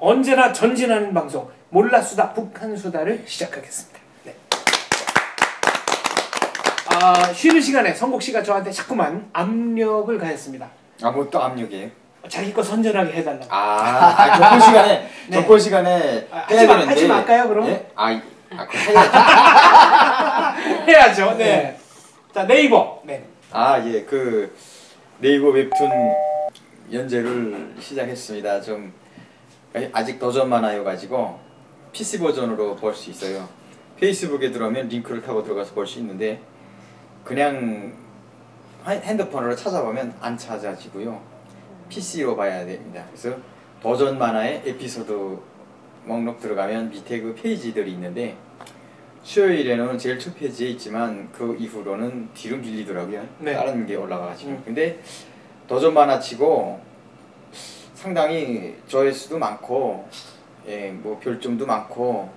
언제나 전진하는 방송 몰라수다 북한수다를 시작하겠습니다. 네. 쉬는 시간에 성국씨가 저한테 자꾸만 압력을 가했습니다. 뭐 또 압력이에요? 자기 거 선전하게 해달라고. 접근 시간에 네. 접근 시간에 해야 되는데. 하지 말까요 그럼? 예? 그거 해야죠. 해야죠. 네. 자, 네이버. 네. 예, 그 네이버 웹툰 연재를 시작했습니다. 좀 아직 더전 많아요 가지고 PC 버전으로 볼 수 있어요. 페이스북에 들어오면 링크를 타고 들어가서 볼 수 있는데 그냥 핸드폰으로 찾아보면 안 찾아지고요. PC로 봐야 됩니다. 그래서 더전 만화의 에피소드 목록 들어가면 밑에 그 페이지들이 있는데 수요일에는 제일 첫 페이지에 있지만 그 이후로는 뒤로 밀리더라고요. 네. 다른 게 올라가가지고. 근데 더전 만화치고 상당히 조회수도 많고, 예, 뭐 별점도 많고,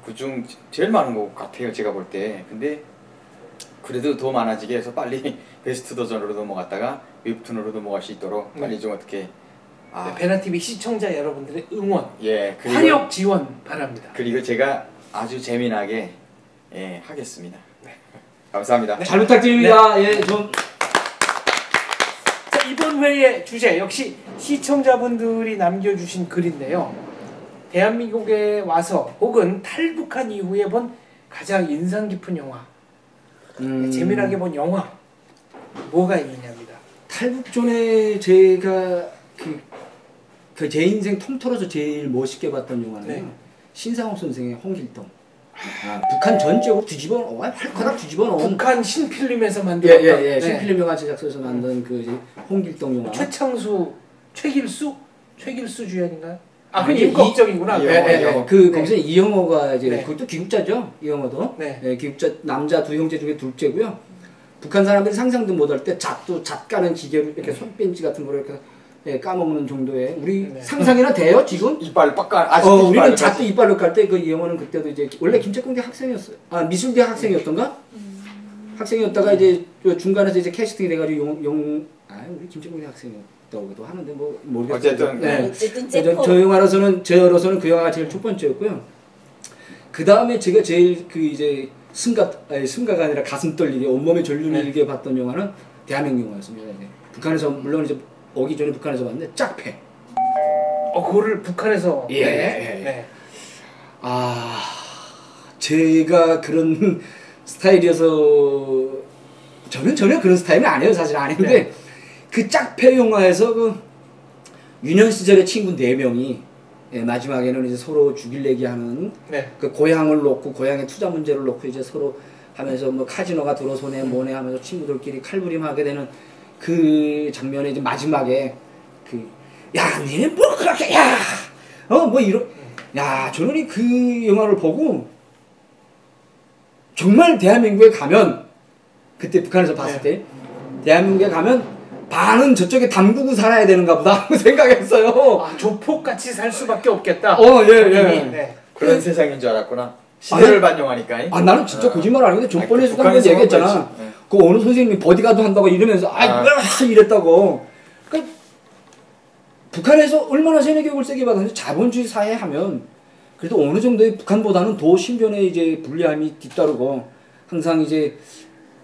그중 제일 많은 것 같아요, 제가 볼 때. 근데 그래도 더 많아지게 해서 빨리 베스트 더전으로 넘어갔다가 웹툰으로 넘어갈 수 있도록 빨리 좀 어떻게. 네, 베나TV 시청자 여러분들의 응원, 예, 화력 지원 바랍니다. 그리고 제가 아주 재미나게 하겠습니다. 네. 감사합니다. 네. 잘 부탁드립니다. 네. 예, 좀. 자, 이번 회의 주제 역시 시청자분들이 남겨주신 글인데요. 대한민국에 와서 혹은 탈북한 이후에 본 가장 인상 깊은 영화, 재미나게 본 영화 뭐가 있느냐입니다. 탈북 전에 제가 제 인생 통틀어서 제일 멋있게 봤던 영화는 네. 신상옥 선생의 홍길동. 북한 전적으로 활커락 뒤집어 놓은 북한 신필름에서 만들었던 네. 신필름 영화 제작소에서 만든 그 홍길동 영화. 최창수, 최길수 주연인가요? 그건 임꺽정이구나. 거기서 이영호가 이제 네. 그것도 기국자죠. 이영호도. 네. 기국자 남자 두 형제 중에 둘째고요. 북한 사람들이 상상도 못할 때 잣 까는 기계로 이렇게 손벤치 같은 거를 이렇게 까먹는 정도의 우리 상상이나 돼요 지금? 이빨 빡까 우리는 잣도 이빨로 깔 때 그 이영호는 그때도 이제 원래 김책공대 학생이었어요. 미술대 학생이었던가? 학생이었다가 이제 중간에서 이제 캐스팅이 돼가지고 우리 김책공대 학생이었다고도 하는데 뭐 모르겠어요. 어쨌든 저로서는 그 영화가 제일 첫 번째였고요. 그 다음에 제가 제일 그 이제 승가가 아니라 가슴 떨리게 온몸에 전륜이 일게 봤던 영화는 대한민국 영화였습니다. 북한에서 물론 이제 오기 전에 북한에서 봤는데 짝패. 그거를 북한에서. 네. 제가 그런 스타일이어서 저는 전혀 그런 스타일은 아니에요. 사실 아닌데 그 짝패 영화에서 그 유년 시절의 친구 4명이 마지막에는 이제 서로 죽일래기 하는 그 고향을 놓고 고향의 투자 문제를 놓고 이제 서로 하면서 뭐 카지노가 들어서네 뭐네 하면서 친구들끼리 칼부림하게 되는 그 장면에 이제 마지막에 니네 뭐 그렇게 저는 그 영화를 보고 정말 대한민국에 가면 그때 북한에서 봤을 때 대한민국에 가면 반은 저쪽에 담그고 살아야 되는가 보다 하고 생각했어요. 조폭같이 살 수밖에 없겠다. 그런 세상인 줄 알았구나. 시대를 반영하니까. 나는 진짜 거짓말 아니는데 조건에서도 한번 얘기했잖아. 그 어느 선생님이 버디가드 한다고 이러면서 이랬다고. 그러니까 북한에서 얼마나 세뇌 교육을 세게 받았는지 자본주의 사회 하면 그래도 어느 정도의 북한보다는 더 신변의 이제 불리함이 뒤따르고 항상 이제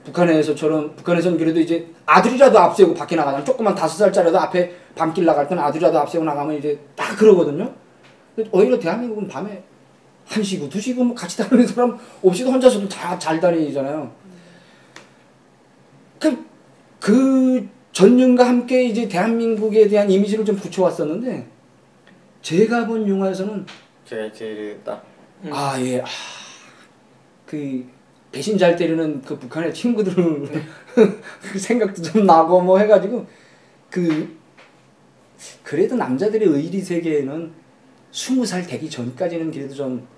북한에서는 그래도 이제 아들이라도 앞세우고 밖에 나가면 조그만 5살짜리라도 앞에 밤길 나갈 때는 아들이라도 앞세우고 나가면 이제 딱 그러거든요. 오히려 대한민국은 밤에 1시고 2시고 뭐 같이 다니는 사람 없이도 혼자서도 다 잘 다니잖아요. 그 전륜과 함께 이제 대한민국에 대한 이미지를 좀 붙여왔었는데 제가 본 영화에서는 제일이다. 그 배신 잘 때리는 그 북한의 친구들 그 생각도 좀 나고 뭐 해가지고 그래도 남자들의 의리 세계에는 20살 되기 전까지는 그래도 좀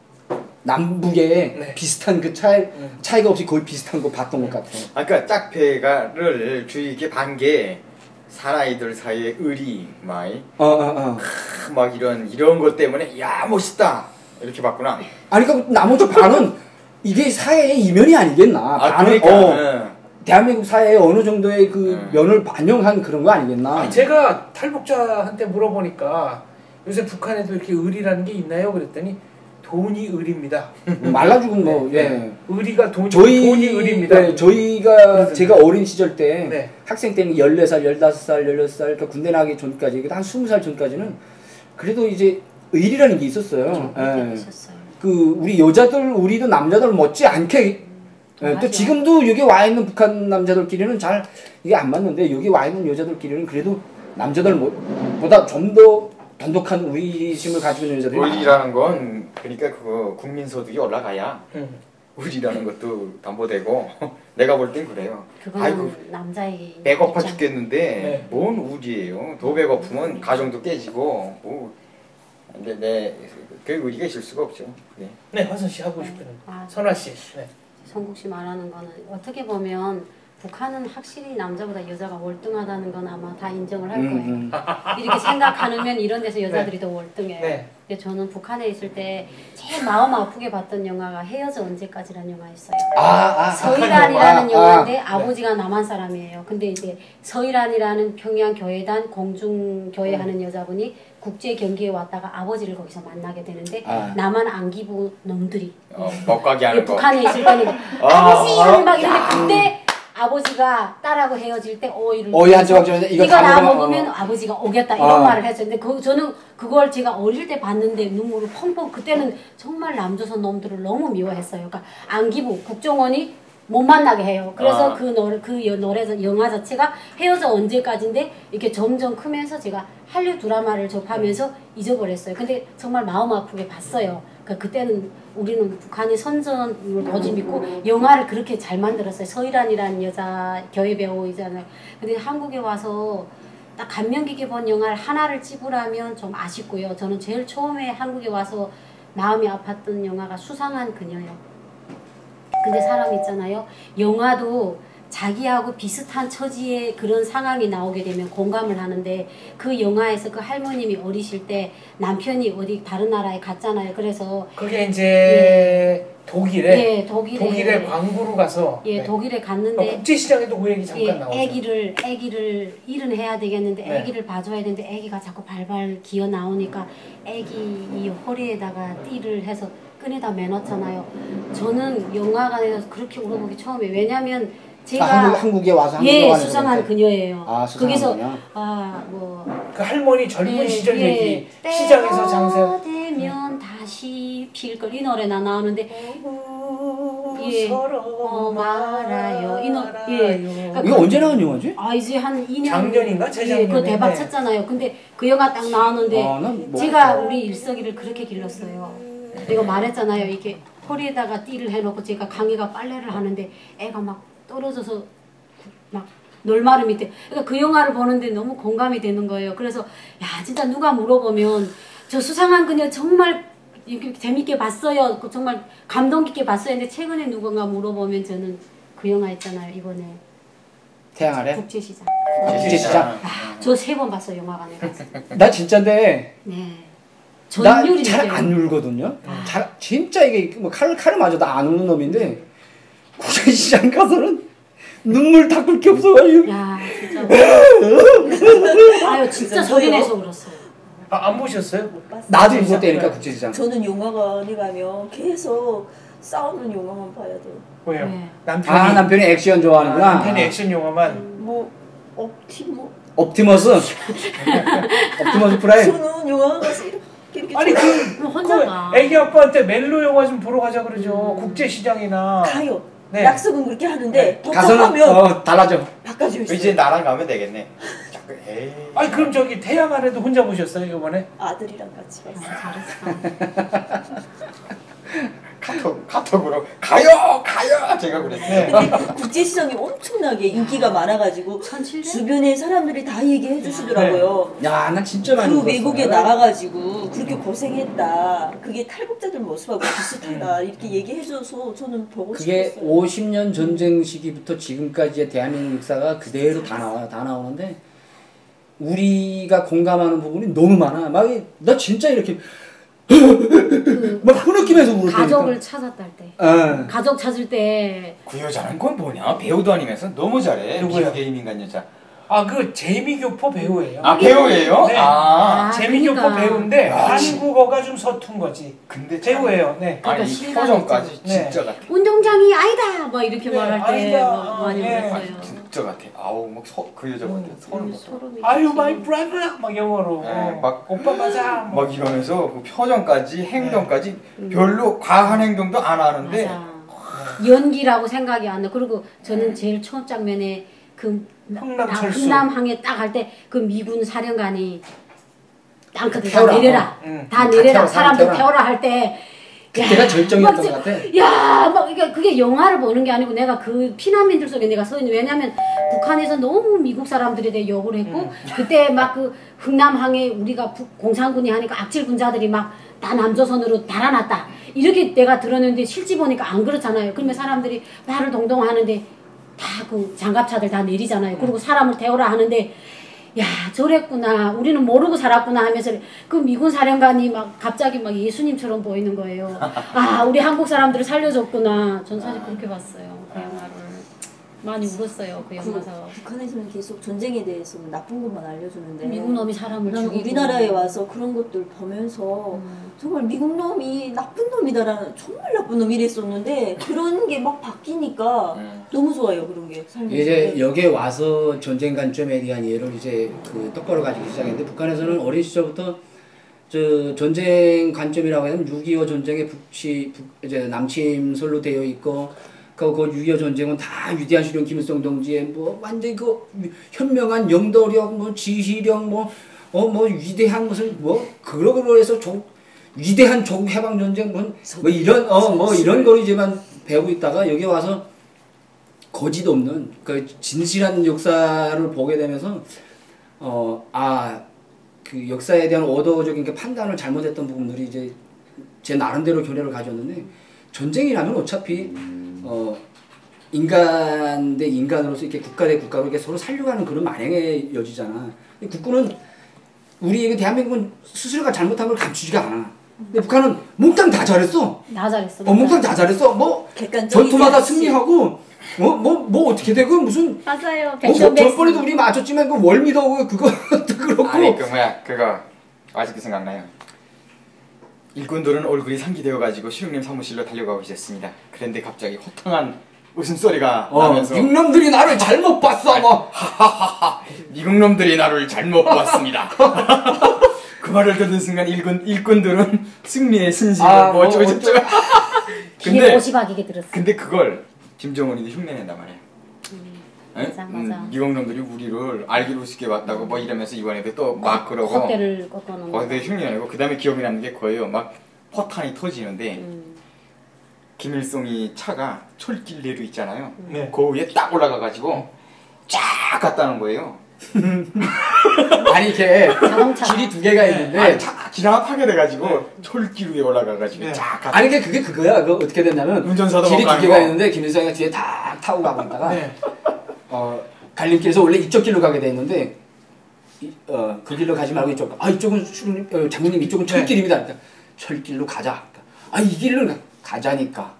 남북에 비슷한 그 차이가 없이 거의 비슷한 거 봤던 것 같아요. 그러니까 짝패가를 주의 깊게 반 게 사나이들 사이의 의리 막 이런 것 때문에 야 멋있다 이렇게 봤구나. 그러니까 나머지 반은 이게 사회의 이면이 아니겠나. 대한민국 사회의 어느 정도의 그 면을 반영한 그런 거 아니겠나. 제가 탈북자한테 물어보니까 요새 북한에도 이렇게 의리라는 게 있나요? 그랬더니 돈이 의리입니다. 말라 죽은 뭐 예. 의리가 돈이 의리입니다. 네, 저희가 그렇습니다. 제가 어린 시절 때 네. 학생 때는 14살, 15살, 16살 그러니까 군대 나기 전까지 한 20살 전까지는 그래도 이제 의리라는 게 있었어요. 예. 있었어요. 그 우리 여자들 우리도 남자들 못지 않게 예, 또 맞아. 지금도 여기 와 있는 북한 남자들끼리는 잘 이게 안 맞는데 여기 와 있는 여자들끼리는 그래도 남자들보다 좀 더 돈독한 의리심을 가지고 있는 여자들이 많아요. 의리라는 건 그러니까 그거 국민소득이 올라가야 음. 의리라는 것도 담보되고 내가 볼 땐 그래요. 그거는 아이고 남자의 배고파 입장. 죽겠는데 네. 뭔 의리예요. 더 배고프면 가정도 깨지고 뭐 근데 그 의리가 있을 수가 없죠. 네. 네, 화선 씨 하고 싶은 선화 씨. 네. 성국 씨 말하는 거는 어떻게 보면 북한은 확실히 남자보다 여자가 월등하다는 건 아마 다 인정을 할 거예요. 이렇게 생각하면 이런 데서 여자들이 더 월등해요. 네. 근데 저는 북한에 있을 때 제일 마음 아프게 봤던 영화가 헤어져 언제까지라는 영화였어요. 서이란이라는 영화인데 아버지가 남한 사람이에요. 근데 이제 서이란이라는 평양 교회단 공중교회 하는 여자분이 국제 경기에 왔다가 아버지를 거기서 만나게 되는데 남한 안기부 놈들이 먹가게 하는 거. 북한에 있을 때는 아버지 하는 막 이런데 그때 아버지가 딸하고 헤어질 때 오이를 한 조각 전에 이거 네가 다 나 먹으면, 먹으면 아버지가 오겠다 이런 말을 했어요. 근데 저는 그걸 제가 어릴 때 봤는데 눈물을 펑펑 그때는 정말 남조선 놈들을 너무 미워했어요. 그러니까 안기부 국정원이 못 만나게 해요. 그래서 그 노래 영화 자체가 헤어져 언제까지인데 이렇게 점점 크면서 제가 한류 드라마를 접하면서 잊어버렸어요. 근데 정말 마음 아프게 봤어요. 그러니까 그때는 우리는 북한의 선전을 거짓 믿고 영화를 그렇게 잘 만들었어요. 서이란이라는 여자 교회 배우이잖아요. 근데 한국에 와서 딱 감명 깊게 본 영화를 하나를 찍으라면 좀 아쉽고요. 저는 제일 처음에 한국에 와서 마음이 아팠던 영화가 수상한 그녀예요. 근데 사람 있잖아요. 영화도 자기하고 비슷한 처지의 그런 상황이 나오게 되면 공감을 하는데 그 영화에서 그 할머님이 어리실 때 남편이 어디 다른 나라에 갔잖아요. 그래서 그게 이제 독일에 독일에 광고로 가서 독일에 갔는데 국제시장에도 그 얘기 잠깐 나오죠. 애기를 일은 해야 되겠는데 네. 애기를 봐줘야 되는데 애기가 자꾸 발발 기어 나오니까 애기 이 허리에다가 띠를 해서 끈에다 매놓잖아요. 저는 영화관에서 그렇게 울어보기 처음이에요. 왜냐면 제가 한국에 와서 수상한 그녀예요. 거기서 그 할머니 젊은 시절 얘기 시장에서 장사 되면 다시 필 걸 이 노래나 나오는데 말아요 이 노래 이거 언제 나온 영화지? 이제 한 2년 작년인가 재작년에 그 대박 쳤잖아요. 근데 그 영화 딱 나오는데 제가 우리 일석이를 그렇게 길렀어요. 내가 말했잖아요. 이게 허리에다가 띠를 해놓고 제가 강희가 빨래를 하는데 애가 막 떨어져서 막 놀마름 밑에 그러니까 그 영화를 보는데 너무 공감이 되는 거예요. 그래서 야 진짜 누가 물어보면 저 수상한 그녀 정말 이렇게 재밌게 봤어요. 정말 감동 깊게 봤어요. 근데 최근에 누군가 물어보면 저는 그 영화 있잖아요. 이번에 태양 아래? 국제시장. 국제시장. 저 3번 봤어요. 영화관에 가서. 나 진짜인데 네. 나 잘 안 울거든요. 진짜 이게 뭐 칼을 맞아도 안 우는 놈인데 국제시장 가서는 눈물 닦을 게 없어가지고. 야 진짜. 아유 진짜 소리 내서 울었어요. 안 보셨어요? 못 봤어요. 나도 울었다니까 국제시장. 저는 영화관에 가면 계속 싸우는 영화만 봐야 돼요. 왜요? 네. 남편이 액션 좋아하는구나. 남편이 액션 영화만. 뭐 옵티머스 프라임. 저는 영화관 가서 이렇게 아니 혼자 가. 애기 아빠한테 멜로 영화 좀 보러 가자 그러죠. 국제시장이나. 가요. 네. 약속은 그렇게 하는데 가서는 달라져. 바꿔줘 있어요. 이제 나랑 가면 되겠네. 에이. 아니 그럼 저기 태양 아래도 혼자 보셨어요 이번에? 아들이랑 같이 봤어요. 잘했어. 카톡으로 가요 제가 그랬어요. 근데 국제시장이 엄청나게 인기가 많아가지고 1700? 주변에 사람들이 다 얘기해 주시더라고요. 야, 난 진짜 많이 그 울었어. 외국에 나가가지고 그렇게 고생했다. 그게 탈북자들 모습하고 비슷하다. 이렇게 얘기해줘서 저는 보고 그게 싶었어요. 50년 전쟁 시기부터 지금까지의 대한민국 역사가 그대로 다 나오는데 우리가 공감하는 부분이 너무 많아. 나 진짜 이렇게 막 그 느낌에서 울었다니까. 가족을 찾았다 할 때. 가족 찾을 때. 그 여자는 건 뭐냐? 배우도 아니면서 너무 잘해. 누구야? 미국의 이민간 여자. 아, 그 재미교포 배우예요. 아 배우예요? 네. 아 재미교포 그러니까. 배우인데 아, 한국어가 좀 서툰 거지. 근데 참- 배우예요. 네. 그러니까 아니 이 실감이 표정까지 있죠. 진짜 같아. 운동장이 아니다 막 이렇게 네, 말할 때 아니다. 막 많이 예. 울었어요. 진짜 같아. 아우 막 그 여자 같아. 손을 못. 소름이 아유 끼치고. 마이 브라더 막 영어로. 네, 막- 오빠 맞아. 막 이러면서 그 표정까지 행동까지 별로 과한 행동도 안 하는데 맞아. 연기라고 생각이 안 나. 그리고 저는 제일 처음 장면에 그 흥남철수. 흥남항에 딱 할 때 그 미군 사령관이 땅끝에 다 태워라. 내려라. 다 다 내려라. 태워라, 사람들 태워라. 태워라 할 때. 그때가 야, 절정이었던 막 것 같아. 야, 막 이게 그게 영화를 보는 게 아니고 내가 그 피난민들 속에 내가 서 있는 왜냐면 북한에서 너무 미국 사람들에 대해 욕을 했고 그때 막 그 흥남항에 우리가 공산군이 하니까 악질 군자들이 막 다 남조선으로 달아났다 이렇게 내가 들었는데 실제 보니까 안 그렇잖아요. 그러면 사람들이 말을 동동 하는데 다 그 장갑차들 다 내리잖아요. 그리고 사람을 태우라 하는데 야 저랬구나 우리는 모르고 살았구나 하면서 그 미군 사령관이 막 갑자기 막 예수님처럼 보이는 거예요. 아 우리 한국 사람들을 살려줬구나. 전 사실 그렇게 봤어요. 그 영화를 많이 울었어요. 그 영화에서. 북한에서는 계속 전쟁에 대해서 나쁜 것만 알려주는데 미국 놈이 사람을 나는 죽이고 우리나라에 와서 그런 것들 보면서 정말 미국 놈이 나쁜 놈이다라는 정말 나쁜 놈이 이랬었는데 그런 게 막 바뀌니까 너무 좋아요 그런 게 살면서. 이제 여기에 와서 전쟁 관점에 대한 이해를 이제 그 똑바로 가지기 시작했는데 북한에서는 어린 시절부터 저 전쟁 관점이라고 하면 6.25 전쟁의 이제 남침설로 되어 있고 그 6.25 전쟁은 다 위대한 수령 김일성 동지의 뭐 완전 그 현명한 영도력 뭐 지휘력 뭐 위대한 무슨 뭐 그러고 해서 위대한 조국 해방 전쟁 뭐 이런 뭐 이런 걸 이제만 배우고 있다가 여기 와서 거짓 없는 그 진실한 역사를 보게 되면서 그 역사에 대한 오도적인 그 판단을 잘못했던 부분들이 이제 제 나름대로 견해를 가졌는데 전쟁이라면 어차피 인간 대 인간으로서 이렇게 국가 대 국가로 이렇게 서로 살려가는 그런 만행의 여지잖아. 근데 국군은 우리 대한민국은 스스로가 잘못한 걸 감추지가 않아. 근데 북한은 몽땅 다 잘했어. 나 잘했어. 몽땅 다 잘했어. 뭐 객관적이지 전투마다 않지. 승리하고 뭐 어떻게 되고 무슨 맞아요. 저번에도 우리 맞췄지만 그 월미도 그것도 그렇고 아니 그 뭐야 그거 아직도 생각나요. 일꾼들은 얼굴이 상기되어 가지고 수령님 사무실로 달려가고 있었습니다. 그런데 갑자기 호탕한 웃음소리가 나면서 육놈들이 나를 잘못 봤어 뭐. 미국놈들이 나를 잘못 보았습니다. 그 말을 듣는 순간 일꾼들은 승리의 순식을 뭐 어쩌고 저쩌고. 귀에 옷이 박이게 들었어. 근데 그걸 김정은이도 흉내낸단 말이야. 맞아. 미국놈들이 우리를 알기로 쉽게 봤다고 뭐 이러면서 이번에도 또 막 그러고 콧대를 꺾어놓은 거. 거기에 흉내내고 그 다음에 기억이 나는 게 그거예요. 막 포탄이 터지는데 김일성이 차가 철길내로 있잖아요. 네. 그 위에 딱 올라가가지고 쫙 갔다는 거예요. 아니 이게 자동차. 길이 두 개가 있는데 아니 기나가 파괴돼가지고 철길 위에 올라가가지고 네. 쫙 갔다. 아니 그게 그거야. 그 어떻게 됐냐면 운전사도 길이 못 두 개가 가고. 있는데 김일성이가 뒤에 탁 타고 가고 있다가 네. 갈림길에서 원래 이쪽 길로 가게 돼 있는데 그 길로 가지 말고 이쪽. 이쪽은 장군님 이쪽은 철길입니다. 그러니까 철길로 가자. 이 길로 가자니까.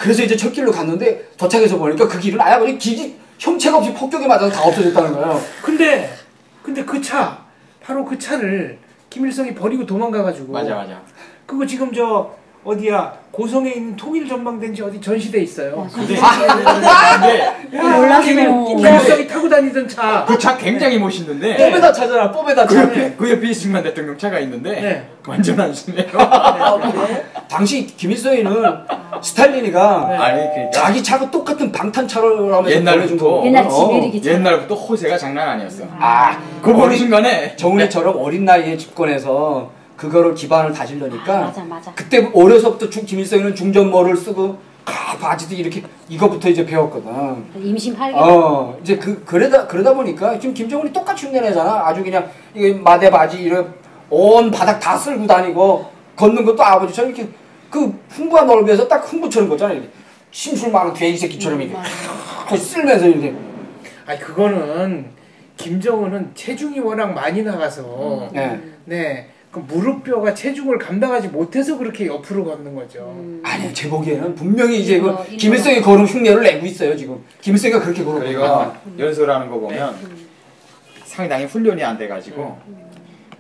그래서 이제 철길로 갔는데 도착해서 보니까 그 길은 아예 그냥 길이 형체가 없이 폭격에 맞아서 다 없어졌다는 거예요. 근데 그 차 바로 그 차를 김일성이 버리고 도망가가지고. 맞아. 그거 지금 저 어디야 고성에 있는 통일 전망대인지 어디 전시돼 있어요. 근데 몰랐어. 김일성이 타고 다니던 차. 그 차 굉장히 멋있는데 뽐에다 차잖아. 뽐에다 차. 그 옆에 이승만 대통령 차가 있는데 네. 완전 안쓰네요. 그래? 당시 김일성이는 스탈린이가 네. 아니 그러니까 자기 차가 똑같은 방탄차로 하면서 보내준 거. 옛날 지메리기 옛날부터 호세가 장난 아니었어. 그 보는 순간에 정훈이처럼 어린 나이에 집권해서 그거를 기반을 다지려니까 맞아. 그때 어려서부터 김일성이는 중전모를 쓰고 바지도 이렇게 이거부터 이제 배웠거든. 임신 8개월. 이제 그러다 보니까 지금 김정은이 똑같이 흉내내잖아. 아주 그냥 이게 마대 바지 이런 온 바닥 다 쓸고 다니고 걷는 것도 아버지처럼 이렇게 그 흥부가 넓어서 딱 흥부처럼 걷잖아. 이렇게 심술 많은 돼지 새끼처럼 이렇게 쓸면서 이렇게. 그거는 김정은은 체중이 워낙 많이 나가서 네. 그 무릎뼈가 체중을 감당하지 못해서 그렇게 옆으로 걷는 거죠. 아니 제 보기에는 분명히 이제 일로, 그 김일성이 걸은 흉내를 내고 있어요 지금. 김일성이가 그렇게 그리고 걸었구나. 연설하는 거 보면 상당히 훈련이 안 돼가지고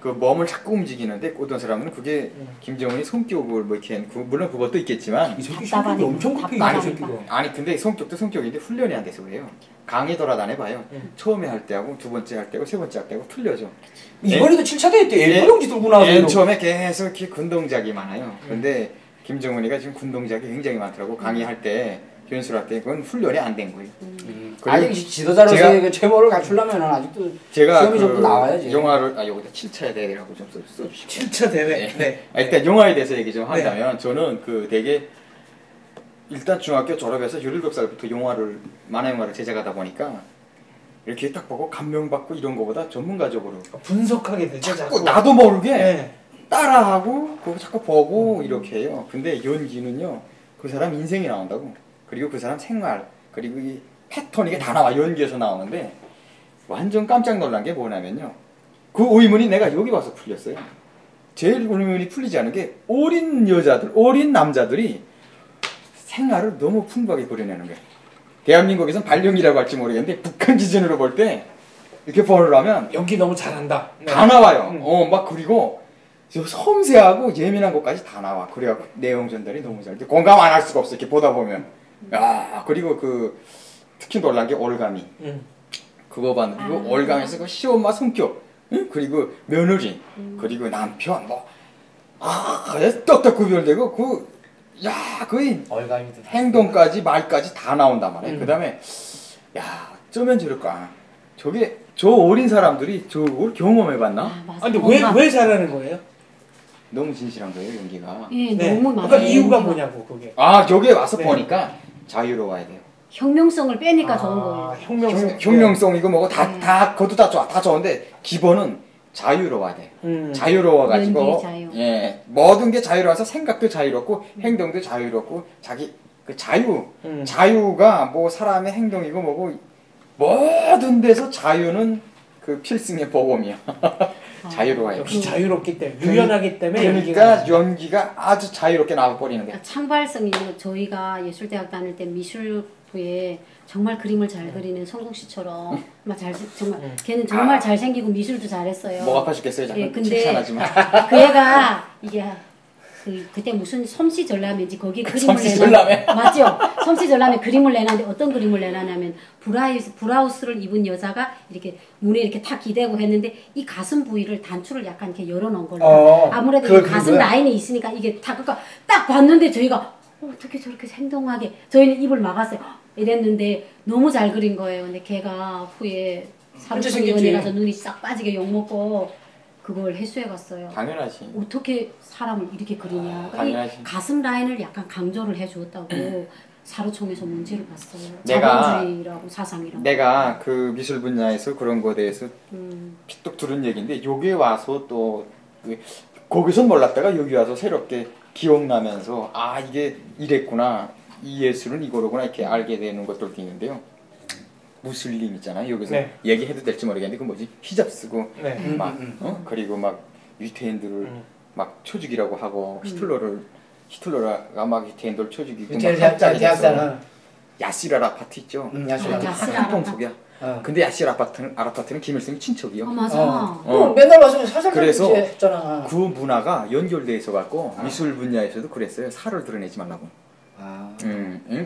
그 몸을 자꾸 움직이는데 어떤 사람은 그게 김정은이 성격을 뭐 이렇게 물론 그것도 있겠지만 이 새끼 성격이 엄청 급해. 답답하니까. 이 새끼가. 아니 근데 성격도 성격인데 훈련이 안 돼서 그래요. 강의 돌아다녀봐요. 처음에 할 때하고 두 번째 할 때하고 세 번째 할 때하고 틀려져. 이번에도 7차 대회 때 일본용지 들고 나와서 맨 처음에 계속 이렇게 군 동작이 많아요. 근데 김정은이가 지금 군 동작이 굉장히 많더라고. 강의할 때 연수할 때 그건 훈련이 안 된 거예요. 아직 지도자로서의 제가- 그 최모를 갖추려면 아직도 제가 시험이 좀 나와야지. 영화를 여기다 7차 대회라고 좀 써주시고 7차 대회. 네. 일단 영화에 대해서 얘기 좀 한다면 저는 그 되게 일단 중학교 졸업해서 17살부터 만화 영화를 제작하다 보니까 이렇게 딱 보고 감명받고 이런 거보다 전문가적으로 분석하게 되죠. 자꾸 나도 모르게 네. 따라하고 그거 자꾸 보고 이렇게 해요. 근데 연기는요 그 사람 인생이 나온다고. 그리고 그 사람 생활 그리고 이 패턴 이게 다 나와. 연기에서 나오는데 완전 깜짝 놀란 게 뭐냐면요 그 의문이 내가 여기 와서 풀렸어요. 제일 의문이 풀리지 않은 게 어린 여자들 어린 남자들이 생활을 너무 풍부하게 그려내는 거예요. 대한민국에선 발령이라고 할지 모르겠는데 북한 기준으로 볼 때 이렇게 보려면 연기 너무 잘한다. 네. 다 나와요. 막 그리고 저 섬세하고 예민한 것까지 다 나와. 그래갖고 내용 전달이 너무 잘 돼. 공감 안 할 수가 없어. 이렇게 보다 보면. 야 그리고 그 특히 놀란 게 올가미. 그거 봤는데 그 올가미에서 그 시엄마 성격, 응? 그리고 며느리, 그리고 남편 딱딱 구별되고 거의 얼간이도 행동까지 말까지 다 나온단 말이에요. 그다음에 야 어쩌면 저럴까. 저 어린 사람들이 저걸 경험해봤나? 맞아. 아, 근데 왜 잘하는 거예요? 너무 진실한 거예요 연기가. 예, 네. 너무 많아요. 그러니까 이유가 연기가. 뭐냐고 그게. 저기에 와서 네. 보니까 자유로워야 돼요. 혁명성을 빼니까 좋은 거예요. 혁명성. 혁명성이고 뭐고 네. 그것도 다 좋아. 다 좋은데 기본은 자유로워야 돼요. 자유로워가지고 연기의 자유. 예 모든 게 자유로워서 생각도 자유롭고 행동도 자유롭고 자기 그 자유가 뭐 사람의 행동이고 뭐고 모든 데서 자유는 그 필승의 보검이야. 자유로워요. 역시 자유롭기 때문에 유연하기 때문에 그러니까 연기가 아주 자유롭게 나와버리는 거야. 그러니까 창발성이 저희가 예술대학 다닐 때 미술부에 정말 그림을 잘 그리는 성국 씨처럼 정말 걔는 정말 잘생기고 미술도 잘했어요. 목 아파 죽겠어요. 자꾸 예, 근데 칭찬하지만. 그 애가 이게 그때 무슨 섬시전람회인지 거기 그림을 섬시전람회? 맞죠? 섬시전람회 그림을 내놨는데 어떤 그림을 내놨냐면 브라우스를 입은 여자가 이렇게 문에 이렇게 탁 기대고 했는데 이 가슴 부위를 단추를 약간 이렇게 열어놓은 걸로 아무래도 이 가슴 라인이 있으니까 이게 그러니까 딱 봤는데 저희가 어떻게 저렇게 생동하게 저희는 입을 막았어요. 이랬는데 너무 잘 그린 거예요. 근데 걔가 후에 사루청 의원에 가서 눈이 싹 빠지게 욕먹고 그걸 해수해 갔어요. 당연하지. 어떻게 사람을 이렇게 그리냐. 당연하지. 가슴 라인을 약간 강조를 해주었다고 사루총에서 문제를 봤어요. 내가- 자본주의라고 사상이라고. 내가 그 미술 분야에서 그런 거에 대해서 픽독 들은 얘기인데 여기에 와서 또 거기서 몰랐다가 여기 와서 새롭게 기억나면서 이게 이랬구나. 이 예술은 이거로구나 이렇게 알게 되는 것들도 있는데요. 무슬림 있잖아요. 여기서 네. 얘기해도 될지 모르겠는데 그 뭐지? 히잡 쓰고 네. 그리고 막 유태인들을 막 쳐죽이라고 하고 히틀러가 막 유태인들 쳐죽이고 대학사는 야시르 아라파트 있죠. 야시르 야시르 한통 속이야. 근데 야시르 아라파트는 김일성이 친척이요. 맞아. 맨날 와서 살살 그래서 했잖아. 그 문화가 연결돼 있어 갖고 미술 분야에서도 그랬어요. 살을 드러내지 말라고.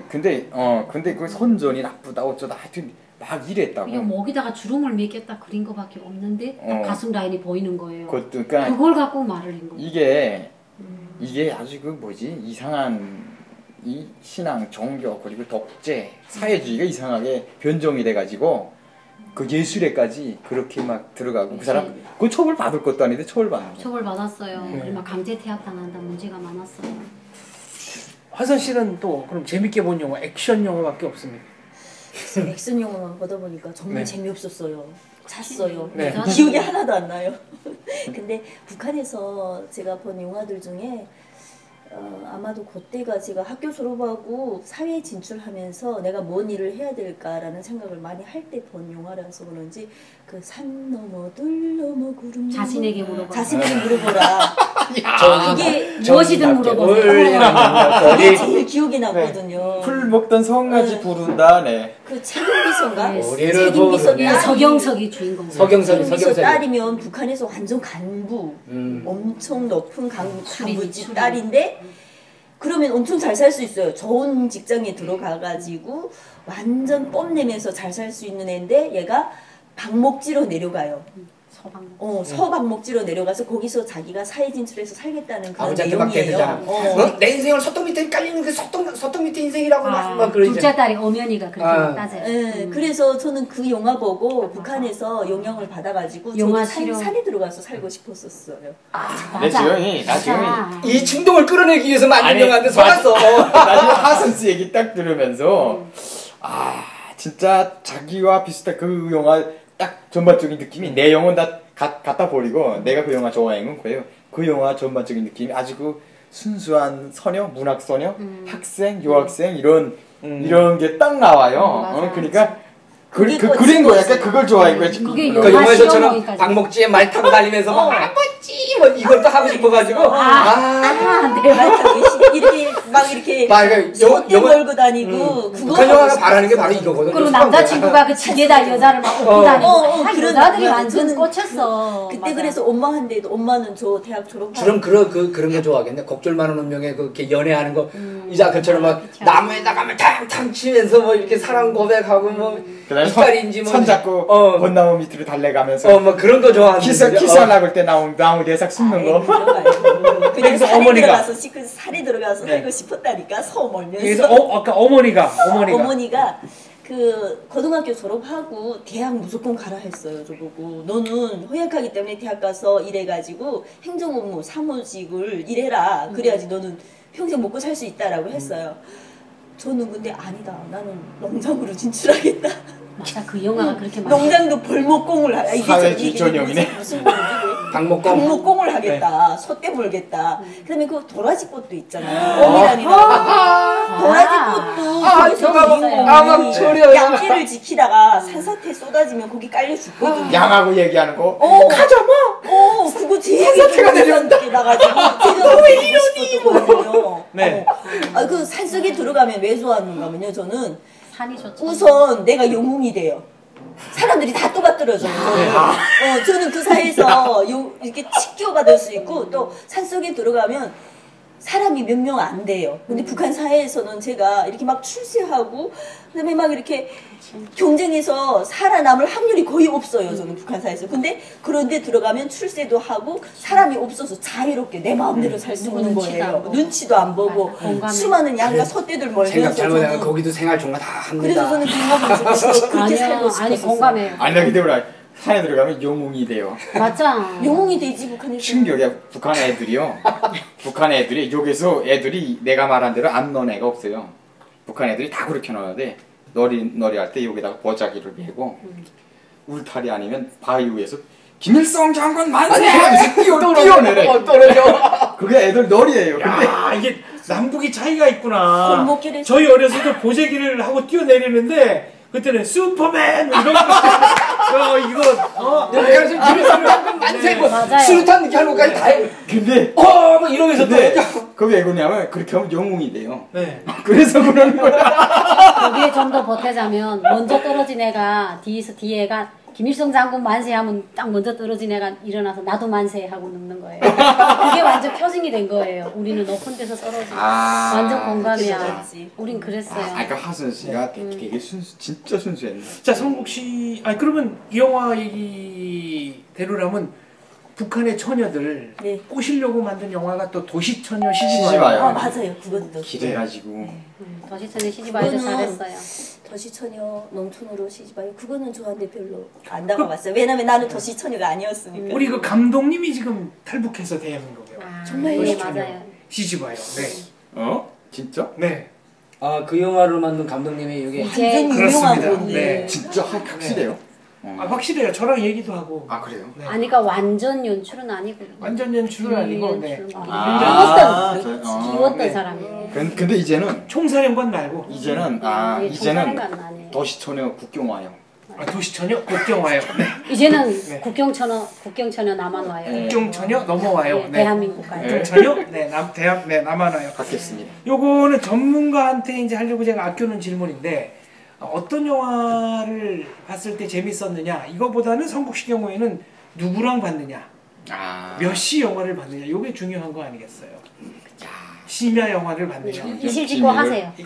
근데 그 선전이 나쁘다 어쩌다 하여튼 막 이랬다고. 그냥 목에다가 주름을 매겼다 그린 거밖에 없는데 딱 가슴 라인이 보이는 거예요. 그러니까 그걸 갖고 말을 한 거예요. 이게 아주 그 뭐지 이상한 이 신앙, 종교 그리고 독재, 사회주의가 이상하게 변종이 돼가지고 그 예술에까지 그렇게 막 들어가고 그 사람 그 처벌 받을 것도 아닌데 처벌 받는 거야. 처벌 받았어요. 그리고 막 강제 퇴학 당한다 문제가 많았어요. 화선 씨는 또 그럼 재밌게 본 영화 액션 영화밖에 없습니다. 액션 영화만 보다 보니까 정말 네. 재미없었어요. 잤어요. 네. 기억이 하나도 안 나요. 근데 북한에서 제가 본 영화들 중에 아마도 그때가 제가 학교 졸업하고 사회 진출하면서 내가 뭔 일을 해야 될까라는 생각을 많이 할 때 본 영화라서 그런지 그 산 넘어 들 넘어 구름 넘어 자신에게 물어봐. 자신에게 물어보라. 이게 무엇이든 물어보세요. 이게 제일 기억에 남거든요. 풀 먹던 성까지 부른다. 네. 그 책임비서인가? 우리를 책임비서 부르네. 딸이 서경석이 주인공. 책임비서 딸이면 북한에서 완전 간부, 음. 엄청 높은 간부집 수리. 딸인데 그러면 엄청 잘 살 수 있어요. 좋은 직장에 들어가가지고 완전 뽐내면서 잘 살 수 있는 애인데 얘가 방목지로 내려가요. 서방. 서방목지로 내려가서 거기서 자기가 사회 진출해서 살겠다는 그런 아버지한테 막 내용이에요. 대들잖아. 내 인생을 소똥 밑에 깔리는 그 소똥 밑에 인생이라고 막 그러지. 둘째 딸이 엄연이가 그렇게 아. 따져요. 그래서 저는 그 영화 보고 북한에서 영향을 받아가지고 영화 저도 실용. 산에 들어가서 살고 싶었었어요. 내 지영이 이 충동을 끌어내기 위해서 만든 아니, 영화인데 속았어. 나중에 하선스 얘기 딱 들으면서 진짜 자기와 비슷한 그 영화 딱 전반적인 느낌이 내 영혼 다 갖다 버리고 내가 그 영화 좋아하는 건 그래요. 그 영화 전반적인 느낌이 아주 그 순수한 소녀, 문학 소녀, 학생, 유학생 이런 게 딱 나와요. 그러니까 그린 거 약간 그걸 좋아한 거야. 그게 그 영화에서처럼 시어머니까지. 방목지에 말 타고 다니면서 막 아버지 뭐 이걸 또 하고 싶어가지고 이렇게 막 이렇게 막 이거 손 영화- 걸고 다니고 그거 북한 영화가 바라는 게 바로 이거거든. 그리고 남자친구가 그 지게다 여자를 막 업고 다니고 다 그런 여자들이 남자. 완전 저는 꽂혔어. 그때 맞아. 그래서 엄마한테도 엄마는 저 대학 졸업하고 주름 그런 거 좋아하겠네. 곡줄 많은 운명에 그렇게 연애하는 거 이자크처럼 막 그쵸. 나무에다가 막 탕탕 치면서 뭐 이렇게 사랑 고백하고 뭐 그다음에 이빨인지 뭐 손 잡고 어. 벚나무 밑으로 달래가면서 뭐 그런 거 좋아하는 키스하려고 할 때 나무 대삭 숨는 거. 그냥 그래서 살에 어머니가. 들어가서 살에 들어가서 네. 살고 싶었다니까 서 멀면서 여기서 아까 어머니가 어머니가 그 고등학교 졸업하고 대학 무조건 가라 했어요. 저보고 너는 허약하기 때문에 대학 가서 일해가지고 행정업무 사무직을 일해라. 그래야지 너는 평생 먹고 살 수 있다라고 했어요. 저는 근데 아니다. 나는 농장으로 진출하겠다. 맞아 그 영화가 그렇게 많아. 농장도 벌목공을 하라. 사회주의 전형이네. 무슨 건지 방목공. 방목공을 하겠다. 소떼 물겠다. 그다음에 그 도라지꽃도 있잖아요. 어미란이라고. 도라지꽃도 거기서 막 소리야. 양떼를 지키다가 산사태 쏟아지면 거기 깔려 죽거든요. 양하고 얘기하는 거. 가자 뭐. 그거 제 산사태가 내려온다. 나가지고 제가 왜 이러니? 네. 그 산속에 들어가면 왜 좋아하는가면요. 저는 산이 좋죠. 우선 내가 영웅이 돼요. 사람들이 다 떠받들어줘요. 저는 그 사이에서 이렇게 치켜받을 수 있고 또 산속에 들어가면 사람이 몇 명 안 돼요. 근데 북한 사회에서는 제가 이렇게 막 출세하고 그다음에 막 이렇게 경쟁에서 살아남을 확률이 거의 없어요. 저는 북한 사회에서. 근데 그런데 들어가면 출세도 하고 사람이 없어서 자유롭게 내 마음대로 살 수 있는 눈치도 안 거예요. 보고. 눈치도 안 보고 맞아, 공감해. 수많은 양과 소떼들 생각 멀면서 잘못하면 저는 거기도 생활 종가 다 합니다. 그래서 저는 경험하면서 그렇게 살고 아니요 싶었어요. 아니 공감해요. 아니 나 그때 산에 들어가면 영웅이 돼요. 맞아. 영웅이 되지 북한에서. 충격이야. 북한 애들이요. 북한 애들이 여기서 애들이 내가 말한 대로 안 넣은 애가 없어요. 북한 애들이 다 그렇게 넣어야 돼. 놀이 할 때 여기다가 보자기를 메고 울타리 아니면 바위 위에서 김일성 장군 만세! 하면서 뛰어내래. 떨어져. 그게 애들 놀이에요. 근데 야 이게 남북이 차이가 있구나. 골목길에서. 저희 어렸을 때 보재기를 하고 뛰어내리는데 그때는 슈퍼맨 이런 거 이거 그래서 김일성 장군 만세 뭐 맞아요. 수류탄 이렇게 하는 것까지 다 해. 근데 뭐 이러면서 근데 또 그게 왜 그러냐면 그렇게 하면 영웅이 돼요. 네. 그래서 그러는 거야. 거기에 좀 더 보태자면 먼저 떨어진 애가 뒤에 애가 김일성 장군 만세하면 딱 먼저 떨어진 애가 일어나서 나도 만세하고 눕는 거예요. 그게 완전 표징이 된 거예요. 우리는 높은 데서 떨어지고 완전 공감이야. 그렇지. 우린 그랬어요. 아까 하선 씨가 되게 진짜 순수했네. 자 성국 씨, 아니 그러면 이 영화 얘기대로라면 북한의 처녀들 네. 꼬시려고 만든 영화가 또 도시처녀 시집와요. 시집와요. 맞아요. 그것도. 기대가지고 도시천에 시집와야죠. 그거는 잘했어요. 도시처녀 농촌으로 시집와요. 그거는 저한테 별로 안 다가왔어요. 왜냐면 나는 도시처녀가 아니었으니까. 우리 그 감독님이 지금 탈북해서 대한민국에 와요. 정말요? 네, 도시처녀 맞아요. 시집와요. 네. 어? 진짜? 네. 그 영화를 만든 감독님이 여기 이제 완전 유명한 그렇습니다. 분이. 네. 진짜 확실해요. 확실해요. 저랑 얘기도 하고. 아 그래요? 네. 아니 그러니까 완전 연출은 아니고 완전 연출은 아니고 네. 끼웠던 끼웠던 네. 사람이에요. 근데 이제는 총사령관 말고 이제는 이제는 도시처녀 국경화요. 도시처녀 국경와요. 네. 이제는 네. 국경처녀 남한 와요. 국경처녀 넘어와요. 네, 대한민국 가요. 국경처녀 남한 와요. 받겠습니다. 요거는 전문가한테 이제 하려고 제가 아껴놓은 질문인데 어떤 영화를 봤을 때 재밌었느냐 이거보다는 성국 씨 경우에는 누구랑 봤느냐 몇 시 영화를 봤느냐 요게 중요한 거 아니겠어요? 심야 영화를 봤느냐 이실직고 하세요. 이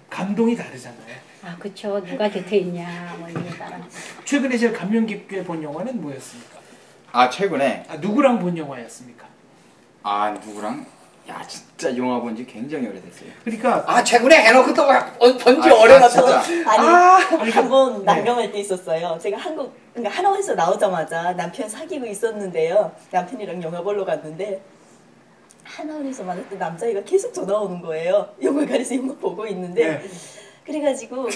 감동이 다르잖아요. 아 그쵸. 누가 곁에 있냐 뭐 이에 따라. 최근에 제일 감명 깊게 본 영화는 뭐였습니까? 최근에 누구랑 본 영화였습니까? 누구랑? 야 진짜 영화 본 지 굉장히 오래됐어요. 그러니까 최근에 해놓고 또 본지 진짜. 오래가서 아니 한 번 네. 난감할 때 있었어요. 제가 그러니까 하나원에서 나오자마자 남편 사귀고 있었는데요. 남편이랑 영화 보러 갔는데 하나원에서 만났던 남자애가 계속 전화 오는 거예요. 영화관에서 영화 보고 있는데 그래가지고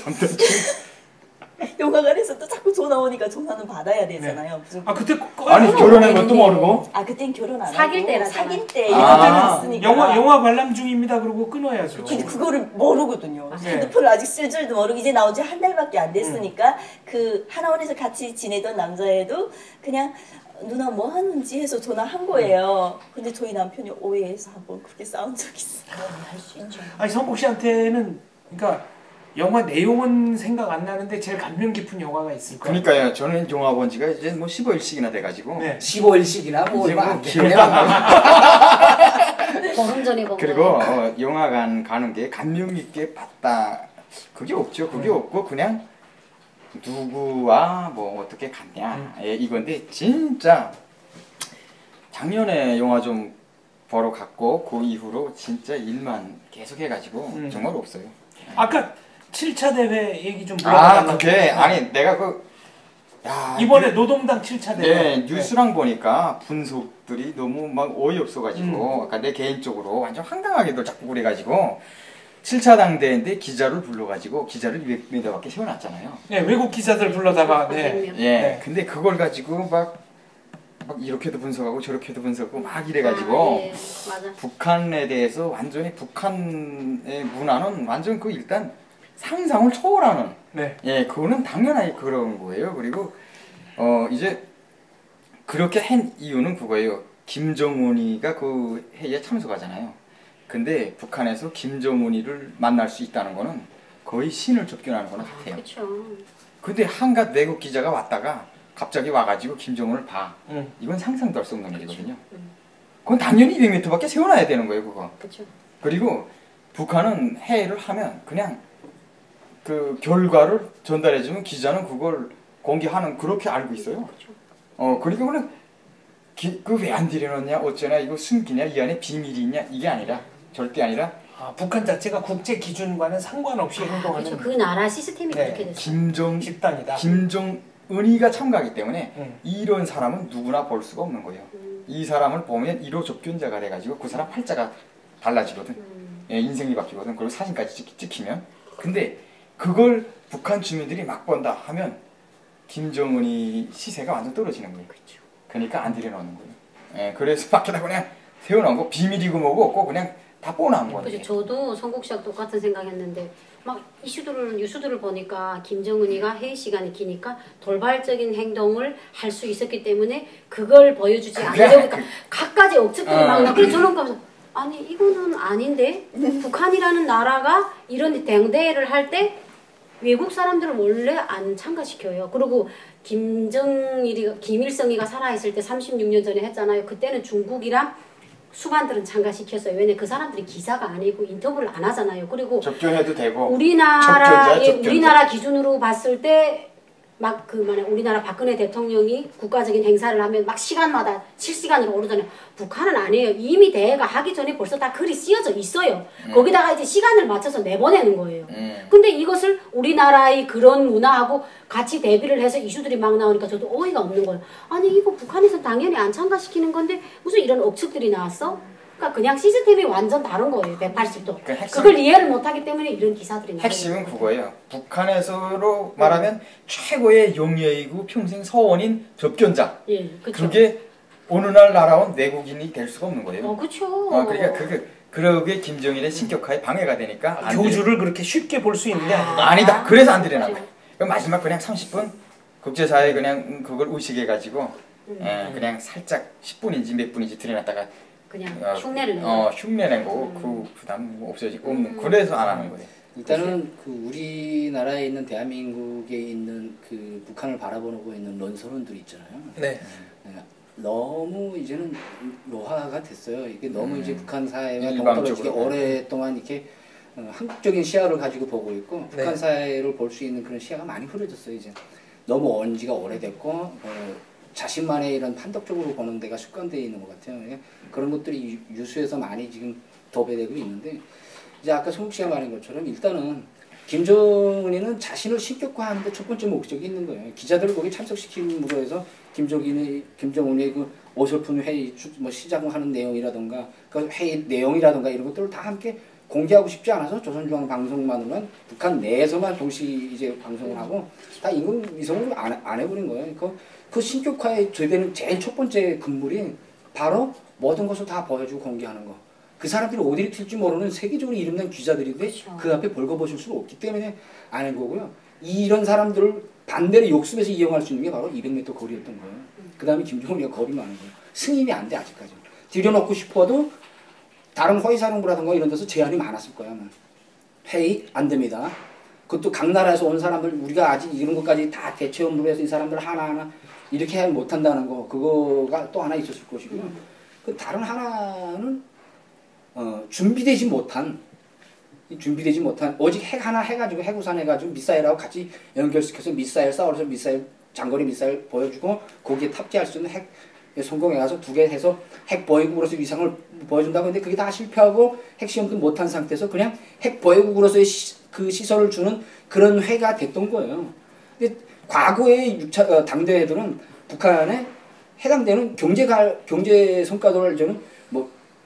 영화관에서 또 자꾸 전화 오니까 전화는 받아야 되잖아요. 무슨 그때 결혼한 것도 모르고? 그땐 결혼 안 사귈 하고 때라잖아요. 사귈 때 아. 있으니까 영화 관람 중입니다. 그러고 끊어야죠. 근데 그거를 모르거든요. 네. 핸드폰을 아직 쓸 줄도 모르고 이제 나온 지 한 달밖에 안 됐으니까 그 하나원에서 같이 지내던 남자애도 그냥 누나 뭐 하는지 해서 전화한 거예요. 근데 저희 남편이 오해해서 한번 그렇게 싸운 적이 있어요. 할 수 있죠. 아니 성국 씨한테는 그러니까 영화 내용은 생각 안 나는데 제일 감명 깊은 영화가 있을 거예요. 그러니까요. 저는 영화 본 지가 이제 뭐 15일씩이나 돼가지고. 네. 15일씩이나 뭐 이제 얼마 뭐 안 기억이 되네. 보름 전에 본 그리고 거예요. 영화관 가는 게 감명 있게 봤다. 그게 없죠. 그게 없고 그냥 누구와 뭐 어떻게 갔냐 이건데 진짜 작년에 영화 좀 보러 갔고 그 이후로 진짜 일만 계속 해가지고 정말 없어요. 아까 7차 대회 얘기 좀 물어봐달라고. 그게 아니 내가 이번에 노동당 7차 대회. 네, 뉴스랑 보니까 분석들이 너무 막 어이없어가지고 아까 내 개인적으로 완전 황당하게도 자꾸 그래가지고 7차 당대인데 기자를 불러가지고 기자를 200m밖에 세워놨잖아요. 네, 외국 기자들 불러다가 네. 예, 근데 그걸 가지고 막 이렇게도 분석하고 저렇게도 분석하고 막 이래가지고 네, 맞아. 북한에 대해서 완전히 북한의 문화는 완전 일단 상상을 초월하는 네. 예, 그거는 당연하게 그런 거예요. 그리고 이제 그렇게 한 이유는 그거예요. 김정은이가 그 회의에 참석하잖아요. 근데 북한에서 김정은이를 만날 수 있다는 거는 거의 신을 접견하는 거나 같아요. 그렇죠. 근데 한갓 외국 기자가 왔다가 갑자기 와가지고 김정은을 봐. 이건 상상도 할 수 없는 일이거든요. 그건 당연히 200m밖에 세워놔야 되는 거예요, 그거. 그렇죠. 그리고 북한은 회의를 하면 그냥 그 결과를 전달해주면 기자는 그걸 공개하는 그렇게 알고 있어요. 그리고 그냥 그 왜 안 들여놓냐 어쩌냐 이거 숨기냐 이 안에 비밀이 있냐 이게 아니라 절대 아니라 북한 자체가 국제 기준과는 상관없이 행동하는 그렇죠. 그 나라 시스템이 네. 그렇게 됐어요. 집단이다. 김정은이가 참가하기 때문에 이런 사람은 누구나 볼 수가 없는 거예요. 이 사람을 보면 1호 접견자가 돼가지고 그 사람 팔자가 달라지거든. 예, 인생이 바뀌거든. 그리고 사진까지 찍히면. 근데 그걸 북한 주민들이 막 본다 하면 김정은이 시세가 완전 떨어지는 거예요. 그러니까 안 들여놓는 거예요. 예, 그래서 밖에다 그냥 세워놓은 비밀이고 뭐고 없고 그냥 다 뽀나온 거예요. 그죠. 저도 성국 씨랑 똑같은 생각했는데 막 뉴스들을 보니까 김정은이가 회의 시간이 기니까 돌발적인 행동을 할 수 있었기 때문에 그걸 보여주지 않으려고 갖가지 억측들이 막 나. 그래서 저는 가면서 아니 이거는 아닌데 북한이라는 나라가 이런 대회를 할 때 외국 사람들을 원래 안 참가시켜요. 그리고 김일성이가 살아있을 때 36년 전에 했잖아요. 그때는 중국이랑 수반들은 참가시켰어요. 왜냐면 그 사람들이 기자가 아니고 인터뷰를 안 하잖아요. 그리고 접견해도 되고 우리나라 기준으로 봤을 때 막 우리나라 박근혜 대통령이 국가적인 행사를 하면 막 시간마다 실시간으로 오르잖아요. 북한은 아니에요. 이미 대회가 하기 전에 벌써 다 글이 쓰여져 있어요. 거기다가 이제 시간을 맞춰서 내보내는 거예요. 근데 이것을 우리나라의 그런 문화하고 같이 대비를 해서 이슈들이 막 나오니까 저도 어이가 없는 거예요. 아니 이거 북한에서 당연히 안 참가시키는 건데 무슨 이런 억측들이 나왔어? 그러니까 그러니까 그냥 시스템이 완전 다른 거예요. 180도. 그 핵심- 그걸 이해를 못하기 때문에 이런 기사들이 나와요. 핵심은 그거예요. 북한에서로 말하면 최고의 용여이고 평생 서원인 접견자. 예, 그렇죠. 그게 어느 날 날아온 내국인이 될 수가 없는 거예요. 그렇죠. 그러니까 그러게 김정일의 신격화에 방해가 되니까 안 교주를 그렇게 쉽게 볼 수 있는 게 아니다. 아니다. 그래서 안 들여나. 그렇죠. 그럼 마지막 그냥 30분 국제사회 그냥 그걸 의식해가지고 그냥 살짝 10분인지 몇 분인지 들여놨다가 그냥 흉내를 내요. 흉내낸 거고 그 부담 뭐 없어지고 그래서 안 하는 거예요. 일단은 그 우리나라에 있는 대한민국에 있는 그 북한을 바라보고 있는 론선원들 있잖아요. 네. 너무 이제는 노화가 됐어요. 이게 너무 이제 북한 사회와 일방적으로. 동떨어지게 오랫동안 이렇게 한국적인 시야를 가지고 보고 있고 네. 북한 사회를 볼 수 있는 그런 시야가 많이 흐려졌어요. 이제 너무 온 지가 오래됐고 자신만의 이런 판독적으로 보는 데가 습관되어 있는 것 같아요. 그런 것들이 유수해서 많이 지금 도배되고 있는데 이제 아까 송욱 씨가 말한 것처럼 일단은 김정은이는 자신을 신격화하는데 첫 번째 목적이 있는 거예요. 기자들을 거기 참석시킴으로 해서 김정은의 그 어설픈 회의 뭐 시작하는 내용이라던가 그 회의 내용이라던가 이런 것들을 다 함께 공개하고 싶지 않아서 조선중앙방송만으로는 북한 내에서만 동시 이제 방송을 하고 다 인공위성으로 안 해버린 거예요. 그 신격화의 제일 첫 번째 근물이 바로 모든 것을 다 보여주고 공개하는 거. 그 사람들이 어디를 튈지 모르는 세계적으로 이름난 기자들인데 그렇죠. 그 앞에 벌거벗을 수 없기 때문에 안 한 거고요. 이런 사람들을 반대로 욕심에서 이용할 수 있는 게 바로 200m 거리였던 거예요. 그 다음에 김정은이가 겁이 많은 거예요. 승인이 안 돼 아직까지. 들여놓고 싶어도 다른 허위사령부라든가 이런 데서 제한이 많았을 거야. 회의 안 됩니다. 그것도 각 나라에서 온 사람들 우리가 아직 이런 것까지 다 대체업무로 해서 이 사람들 하나하나 이렇게 못한다는 거 그거가 또 하나 있었을 것이고요. 그 다른 하나는 준비되지 못한 오직 핵 하나 해가지고 핵우산 해가지고 미사일하고 같이 연결시켜서 미사일 싸워서 미사일 장거리 미사일 보여주고 거기에 탑재할 수 있는 핵 성공해가서 2개 해서 핵 보유국으로서 위상을 보여준다고 했는데 그게 다 실패하고 핵 시험도 못한 상태에서 그냥 핵 보유국으로서의 그 시설을 주는 그런 회가 됐던 거예요. 근데 과거의 당대회들은 북한에 해당되는 경제 성과들을 저는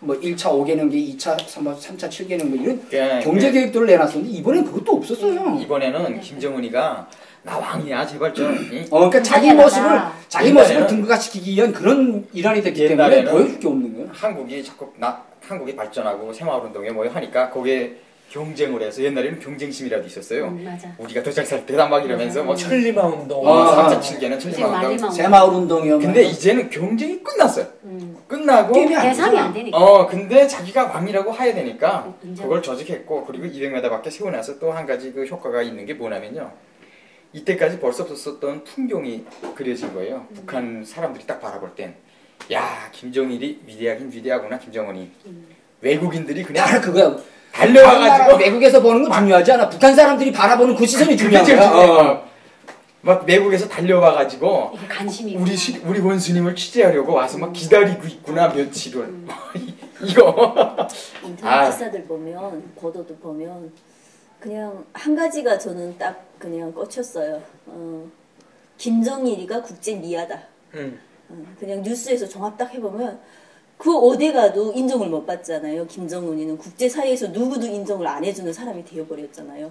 뭐 1차 5개년기, 2차 3차 7개년기 이런 경제 계획들을 내놨었는데 이번엔 그것도 없었어요. 이번에는 김정은이가 나 왕이야 제발 좀. 그러니까 자기 모습을 등극화시키기 위한 그런 일환이 됐기 때문에 보여줄 게 없는 거예요. 한국이 발전하고 새마을운동에 뭐 하니까 거기에 경쟁을 해서 옛날에는 경쟁심이라도 있었어요. 맞아. 우리가 더 잘 살 때다 막 이러면서 뭐 천리마운동. 3차 7개는 천리마운동. 새마을운동이요. 근데 이제는 경쟁이 끝났어요. 끝나고 대상이 안 되니까. 근데 자기가 왕이라고 해야 되니까 인정. 그걸 조직했고 그리고 200m 밖에 세워놔서 또 한 가지 그 효과가 있는 게 뭐냐면요. 이때까지 벌써 없었던 풍경이 그려진 거예요. 북한 사람들이 딱 바라볼 땐 야 김정일이 위대하긴 위대하구나 김정은이. 외국인들이 그냥 그거야. 달려와가지고 외국에서 보는 건 중요하지 않아. 북한 사람들이 바라보는 그 시선이 중요한 그게 거야. 중요해요. 막 외국에서 달려와가지고 이게 관심이 우리 원수님을 취재하려고 와서 막 기다리고 있구나 며칠을. 이거 인터넷 기사들 보면 보도도 보면 그냥 한 가지가 저는 딱 그냥 꽂혔어요. 김정일이가 국제 미아다. 그냥 뉴스에서 종합 딱 해보면 그 어디 가도 인정을 못 받잖아요. 김정은이는 국제사회에서 누구도 인정을 안 해주는 사람이 되어버렸잖아요.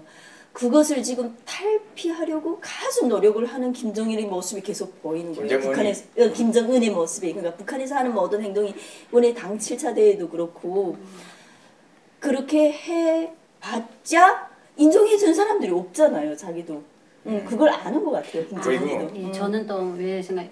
그것을 지금 탈피하려고 아주 노력을 하는 김정일의 모습이 계속 보이는 거예요. 김정은의 모습이. 그러니까 북한에서 하는 모든 행동이 이번에 당 7차 대회도 그렇고 그렇게 해봤자 인정해주는 사람들이 없잖아요. 자기도. 그걸 아는 것 같아요. 김정은이도. 저는 또 왜 생각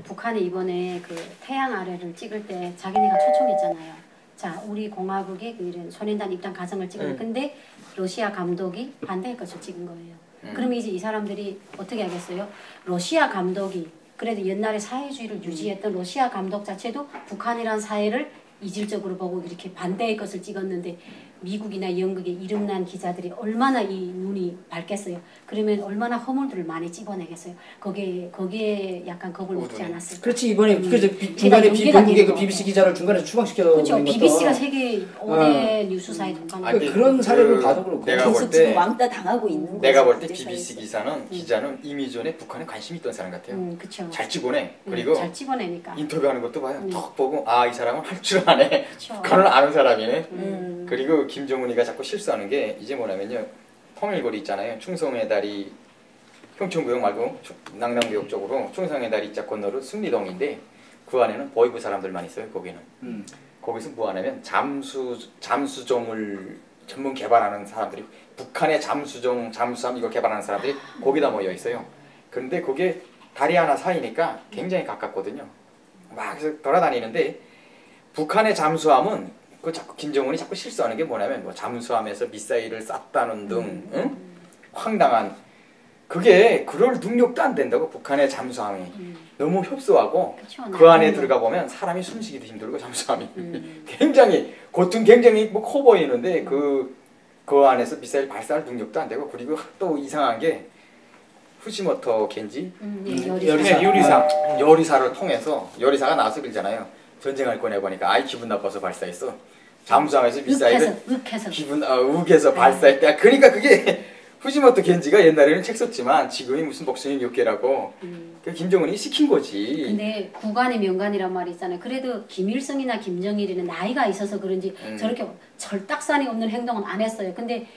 북한이 이번에 그 태양 아래를 찍을 때 자기네가 초청했잖아요. 자, 우리 공화국의 그 이런 소련단 입장 과정을 찍어요. 근데 러시아 감독이 반대의 것을 찍은 거예요. 그러면 이제 이 사람들이 어떻게 하겠어요? 러시아 감독이 그래도 옛날에 사회주의를 유지했던 러시아 감독 자체도 북한이란 사회를 이질적으로 보고 이렇게 반대의 것을 찍었는데 미국이나 영국에 이름난 기자들이 얼마나 이 눈이 밝겠어요. 그러면 얼마나 허물들을 많이 찝어내겠어요. 거기에 약간 겁을 먹지 않았을까. 그렇지 이번에 그래서 게다가 중간에 연계가 본국의 되는 그 거. BBC 기자를 중간에 추방시켜 그렇죠. 버린 것도 BBC가 세계 5대 뉴스사에 아니, 독과는 그런 사례를 봐도 그렇고. 내가 볼 계속 때 지금 왕따 당하고 있는 거죠. 내가 볼 때 국제사회에서. BBC 기자는 이미 전에 북한에 관심이 있던 사람 같아요. 그렇죠. 잘 찍어내. 그리고 잘 집어내니까. 인터뷰하는 것도 봐요. 턱 보고 아 이 사람은 할 줄 아네. 그쵸. 북한을 아는 사람이네. 음. 그리고 김정은이가 자꾸 실수하는 게 이제 뭐냐면요. 통일거리 있잖아요. 충성의 다리 평촌구역 말고 남남구역 쪽으로 충성의 다리 있자 건너로 승리동인데 그 안에는 보이부 사람들만 있어요. 거기는. 거기서 뭐 하냐면 잠수정을 전문 개발하는 사람들이 북한의 잠수함 이거 개발하는 사람들이 거기다 모여 있어요. 그런데 그게 다리 하나 사이니까 굉장히 가깝거든요. 막 그래서 돌아다니는데 북한의 잠수함은 그 자꾸 김정은이 자꾸 실수하는 게 뭐냐면 뭐 잠수함에서 미사일을 쐈다는 등 응? 황당한 그게 그럴 능력도 안 된다고 북한의 잠수함이 너무 협소하고 그쵸, 그 안에 나는 들어가 보면 사람이 숨쉬기도 힘들고 잠수함이 굉장히 겉은 굉장히 뭐 커 보이는데 그 안에서 미사일 발사할 능력도 안 되고 그리고 또 이상한 게 후지모토 겐지 예, 요리사를 통해서 요리사가 나와서 그러잖아요. 전쟁할 거네 보니까 아이 기분 나빠서 발사했어. 잠수함에서 미사일을 욱해서 발사했대. 그러니까 그게 후지모토 겐지가 옛날에는 책 썼지만 지금이 무슨 목숨이 몇 개라고 그 김정은이 시킨 거지. 근데 구간이 명간이란 말이 있잖아요. 그래도 김일성이나 김정일이는 나이가 있어서 그런지 저렇게 절딱산이 없는 행동은 안 했어요. 근데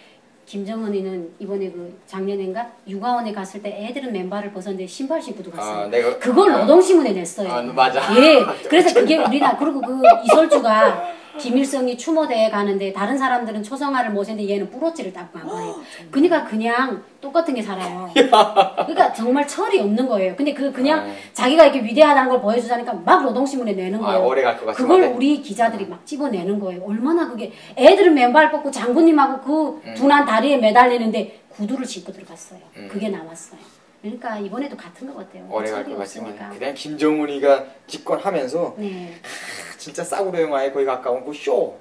김정은이는 이번에 그 작년인가 육아원에 갔을 때 애들은 맨발을 벗었는데 신발 신고도 갔어요. 그걸 노동신문에 냈어요. 맞아. 예. 그래서 그게 우리나라 그리고 그 이설주가 김일성이 추모대에 가는데 다른 사람들은 초성화를 못했는데 얘는 뿌러지를 닦고 한 거예요. 그러니까 그냥 똑같은 게 살아요. 그러니까 정말 철이 없는 거예요. 근데 그냥 자기가 이렇게 위대하다는 걸 보여주자니까 막 노동신문에 내는 거예요. 오래 갈 것 그걸 같은데. 우리 기자들이 막 집어내는 거예요. 얼마나 그게 애들은 맨발 뻗고 장군님하고 그 둔한 다리에 매달리는데 구두를 신고 들어갔어요. 그게 나왔어요. 그러니까 이번에도 같은 것 같아요. 오래 갈 철이 것 같지만 없으니까. 그냥 김정은이가 집권하면서 네. 진짜 싸구려 영화에 거의 가까운 그 쇼.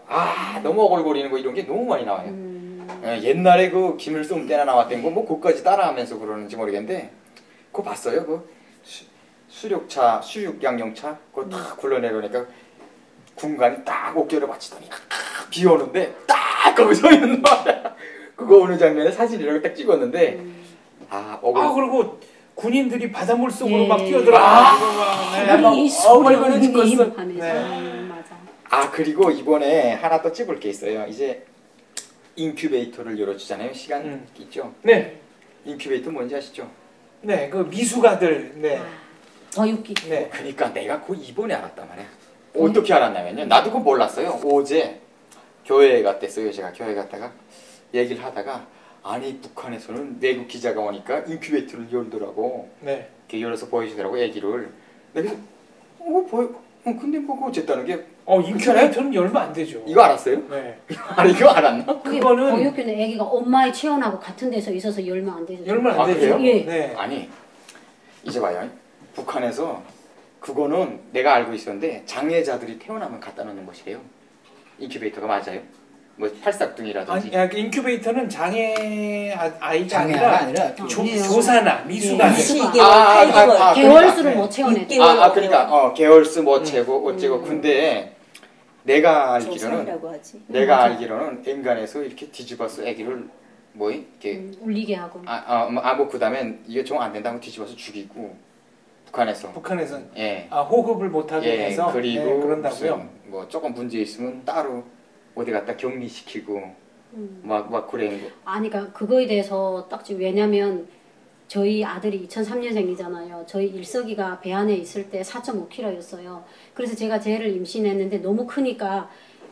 너무 어글거리는 거 이런 게 너무 많이 나와요. 옛날에 그 김일성 때나 나왔던 거 뭐 그것까지 따라하면서 그러는지 모르겠는데 그거 봤어요? 그 수륙양용차 그거 딱 굴러내려니까 군관이 딱 어깨를 받치더니 딱 비 오는데 딱 거기 서 있는 거야. 그거 어느 장면에 사진이라고 딱 찍었는데 그리고 군인들이 바닷물 속으로 예. 막 뛰어들어가지고 막 이 어글거리는 소리님 찍었어. 하면서 네. 맞아. 그리고 이번에 하나 또 찍을 게 있어요. 이제 인큐베이터를 열어주잖아요. 시간 있죠? 네, 인큐베이터 뭔지 아시죠? 네, 그 미숙아들, 네, 버육기. 네. 그러니까 내가 그거 이번에 알았단 말이야. 어떻게 알았냐면요. 나도 그거 몰랐어요. 어제 교회에 갔댔어요. 제가 교회 갔다가 얘기를 하다가 아니 북한에서는 외국 기자가 오니까 인큐베이터를 열더라고. 네. 이렇게 열어서 보여주더라고 얘기를. 그래서 근데 뭐 그거 어쨌다는 게 인큐베이터는 열면 안 되죠. 이거 알았어요? 네. 이거 알았나? 그게 그거는- 버육기는 애기가 엄마의 체온하고 같은 데서 있어서 열면 안 되죠. 열면 안 되죠. 그래요? 예. 네. 아니 이제 봐요. 북한에서 그거는 내가 알고 있었는데 장애자들이 태어나면 갖다 놓는 것이래요. 인큐베이터가 맞아요? 뭐 팔싹둥이라든지. 그 인큐베이터는 아이가 장애가 아니라 조사나 미숙아들. 12개월, 8개월. 개월수를 못 채워내. 6개월. 그러니까 개월수 못 채고 어째고 근데 내가 알기로는 조상이라고 하지. 내가 알기로는 인간에서 이렇게 뒤집어서 아기를 뭐 이렇게 울리게 하고. 뭐 그다음에 이게 정 안 된다고 뒤집어서 죽이고 북한에서 예. 호흡을 못하게 해서 그리고 네, 그런다고요. 무슨 뭐 조금 문제 있으면 따로 어디 갖다 격리시키고 막 그런 거. 아니, 그러니까 그거에 대해서 딱 지금 왜냐면 저희 아들이 2003년생이잖아요. 저희 일석이가 배 안에 있을 때 4.5kg였어요. 그래서 제가 쟤를 임신했는데 너무 크니까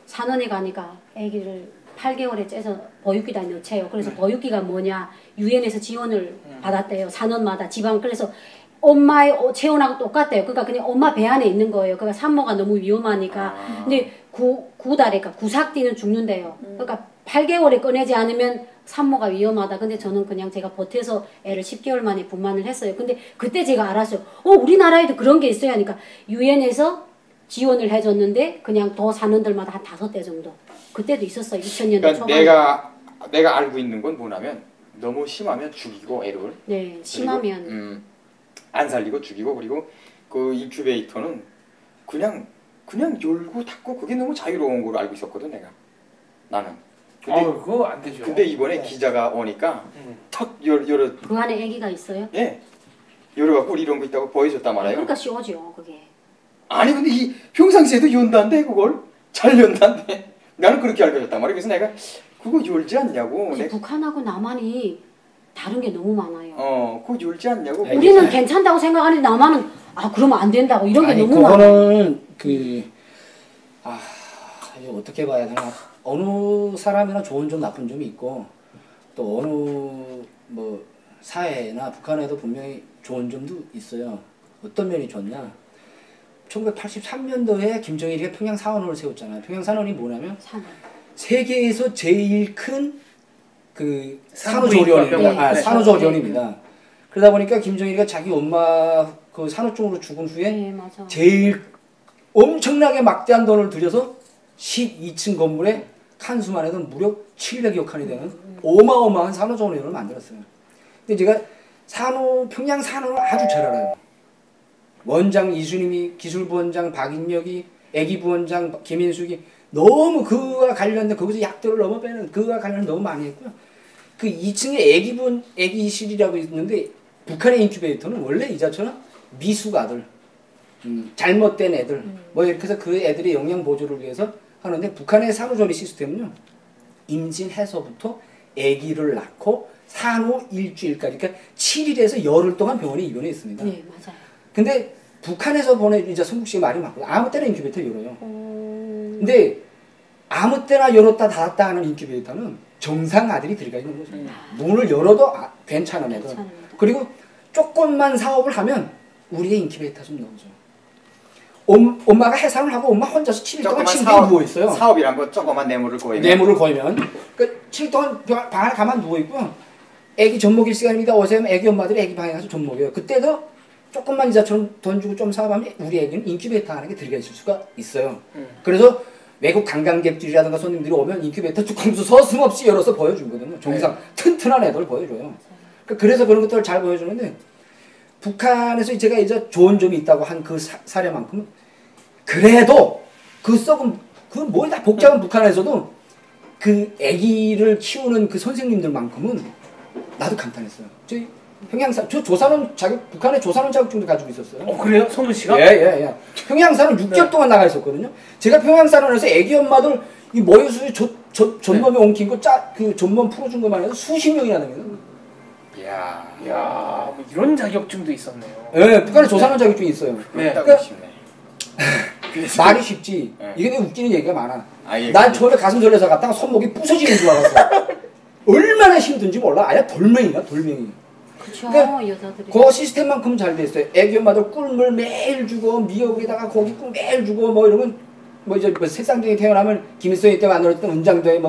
산원에 가니까 아기를 8개월에 째서 버육기다 넣채요. 그래서 버육기가 뭐냐 유엔에서 지원을 받았대요. 산원마다 지방. 그래서 엄마의 체온하고 똑같대요. 그러니까 그냥 엄마 배 안에 있는 거예요. 그러니까 산모가 너무 위험하니까. 근데 9달에, 그러니까 구삭띠는 죽는데요. 그러니까 8개월에 꺼내지 않으면 산모가 위험하다. 근데 저는 그냥 제가 버텨서 애를 10개월 만에 분만을 했어요. 근데 그때 제가 알았어요. 우리나라에도 그런 게 있어요. 그러니까 유엔에서 지원을 해줬는데 그냥 더 산원들마다 한 5대 정도. 그때도 있었어. 2000년대 그러니까 초반에. 내가 알고 있는 건 뭐냐면 너무 심하면 죽이고 애를 네, 심하면 안 살리고 죽이고 그리고 그 인큐베이터는 그냥 열고 닫고 그게 너무 자유로운 걸로 알고 있었거든 내가 나는. 근데, 그거 안 되죠. 근데 이번에 네. 기자가 오니까 탁 열어 그 안에 아기가 있어요? 예 열어갖고 이런 거 있다고 보여줬단 말이에요. 그러니까 씌워죠 그게. 아니 근데 이 평상시에도 연다는데 그걸 잘 연다는데 나는 그렇게 알고 있었단 말이에요. 그래서 내가 그거 열지 않냐고. 그래서 북한하고 남한이 다른 게 너무 많아요. 그거 열지 않냐고. 우리는 괜찮다고 생각하는데 남한은 그러면 안 된다고 이런 게 아니, 너무 많아요. 그거는 이거 어떻게 봐야 되나. 어느 사람이나 좋은 점 나쁜 점이 있고 또 어느 뭐 사회나 북한에도 분명히 좋은 점도 있어요. 어떤 면이 좋냐. 1983년도에 김정일이가 평양 산원을 세웠잖아요. 평양 산원이 뭐냐면 세계에서 제일 큰 그 산후조리원입니다. 네, 산후조리원입니다. 그러다 보니까 김정일이가 자기 엄마 그 산후증으로 죽은 후에 네, 맞아. 제일 엄청나게 막대한 돈을 들여서 12층 건물에 칸수만 해도 무려 700여 칸이 되는 어마어마한 산후조리원을 만들었어요. 근데 제가 평양 산후를 아주 잘 알아요. 원장 이순임이, 기술부원장 박인혁이, 애기부원장 김인숙이 너무 그와 관련된 거기서 약들을 너무 빼는 그와 관련 너무 많이 했고요. 그 2층에 애기실이라고 있는데 북한의 인큐베이터는 원래 이자처럼 미숙아들, 잘못된 애들 뭐 이렇게 해서 그 애들의 영양 보조를 위해서 하는데 북한의 산후조리 시스템은요. 임신해서부터 아기를 낳고 산후 일주일까지 그러니까 7일에서 열흘 동안 병원에 입원해 있습니다. 네, 맞아요. 근데 북한에서 이제 성국 씨의 말이 맞고 아무 때나 인큐베이터 열어요. 근데 아무 때나 열었다 닫았다 하는 인큐베이터는 정상 아들이 들어가 있는 거죠. 문을 열어도 괜찮은 애들. 그리고 조금만 사업을 하면 우리의 인큐베이터 좀 넣어줘. 엄마가 해산을 하고 엄마 혼자서 7일 동안 침대에 누워있어요. 사업이란 거 조그만 뇌물을 거이면. 뇌물을 거이면. 그러니까 7일 동안 방 안에 가만 누워있고요. 애기 젖 먹일 시간입니다. 오세요. 애기 엄마들이 애기 방에 가서 젖 먹여요. 그때도 조금만 이자처럼 돈 주고 좀 사업하면 우리 애기는 인큐베이터 안에 들어가 있을 수가 있어요. 그래서 외국 관광객들이라든가 손님들이 오면 인큐베이터 뚜껑도 서슴없이 열어서 보여주거든요. 정상 튼튼한 애들 보여줘요. 그래서 그런 것들을 잘 보여주는데 북한에서 제가 이제 좋은 점이 있다고 한 그 사례만큼은 그래도 그 썩은 그 뭐 다 복잡한 북한에서도 그 아기를 키우는 그 선생님들만큼은 나도 감탄했어요. 저희 평양산 저 조산원 자격 북한의 조산원 자격증도 가지고 있었어요. 그래요? 성근 씨가? 예. 평양산은 6개월 동안 나가 있었거든요. 제가 평양산원에서 아기 엄마들 이 모유수유 전범에 옮긴 거 그 전범 풀어준 것만 해도 수십 명이나 됩니다. 이야, 뭐 이런 자격증도 있었네요. 예, 북한에 조산원 자격증이 있어요. 네. 그러니까 말이 쉽지. 네. 이게 웃기는 얘기가 많아. 예, 난 처음에 가슴 졸려서 갔다가 손목이 부서지는 줄 알았어. 얼마나 힘든지 몰라. 아예 돌멩이야, 돌멩이. 그렇죠. 그러니까 여자들이. 그 시스템만큼 잘 돼 있어요. 애기 엄마들 꿀물 매일 주고 미역에다가 고기 꿀 매일 주고 뭐 이러면 뭐 이제 뭐 색상등이 태어나면 김일성이 때 만들었던 은장도에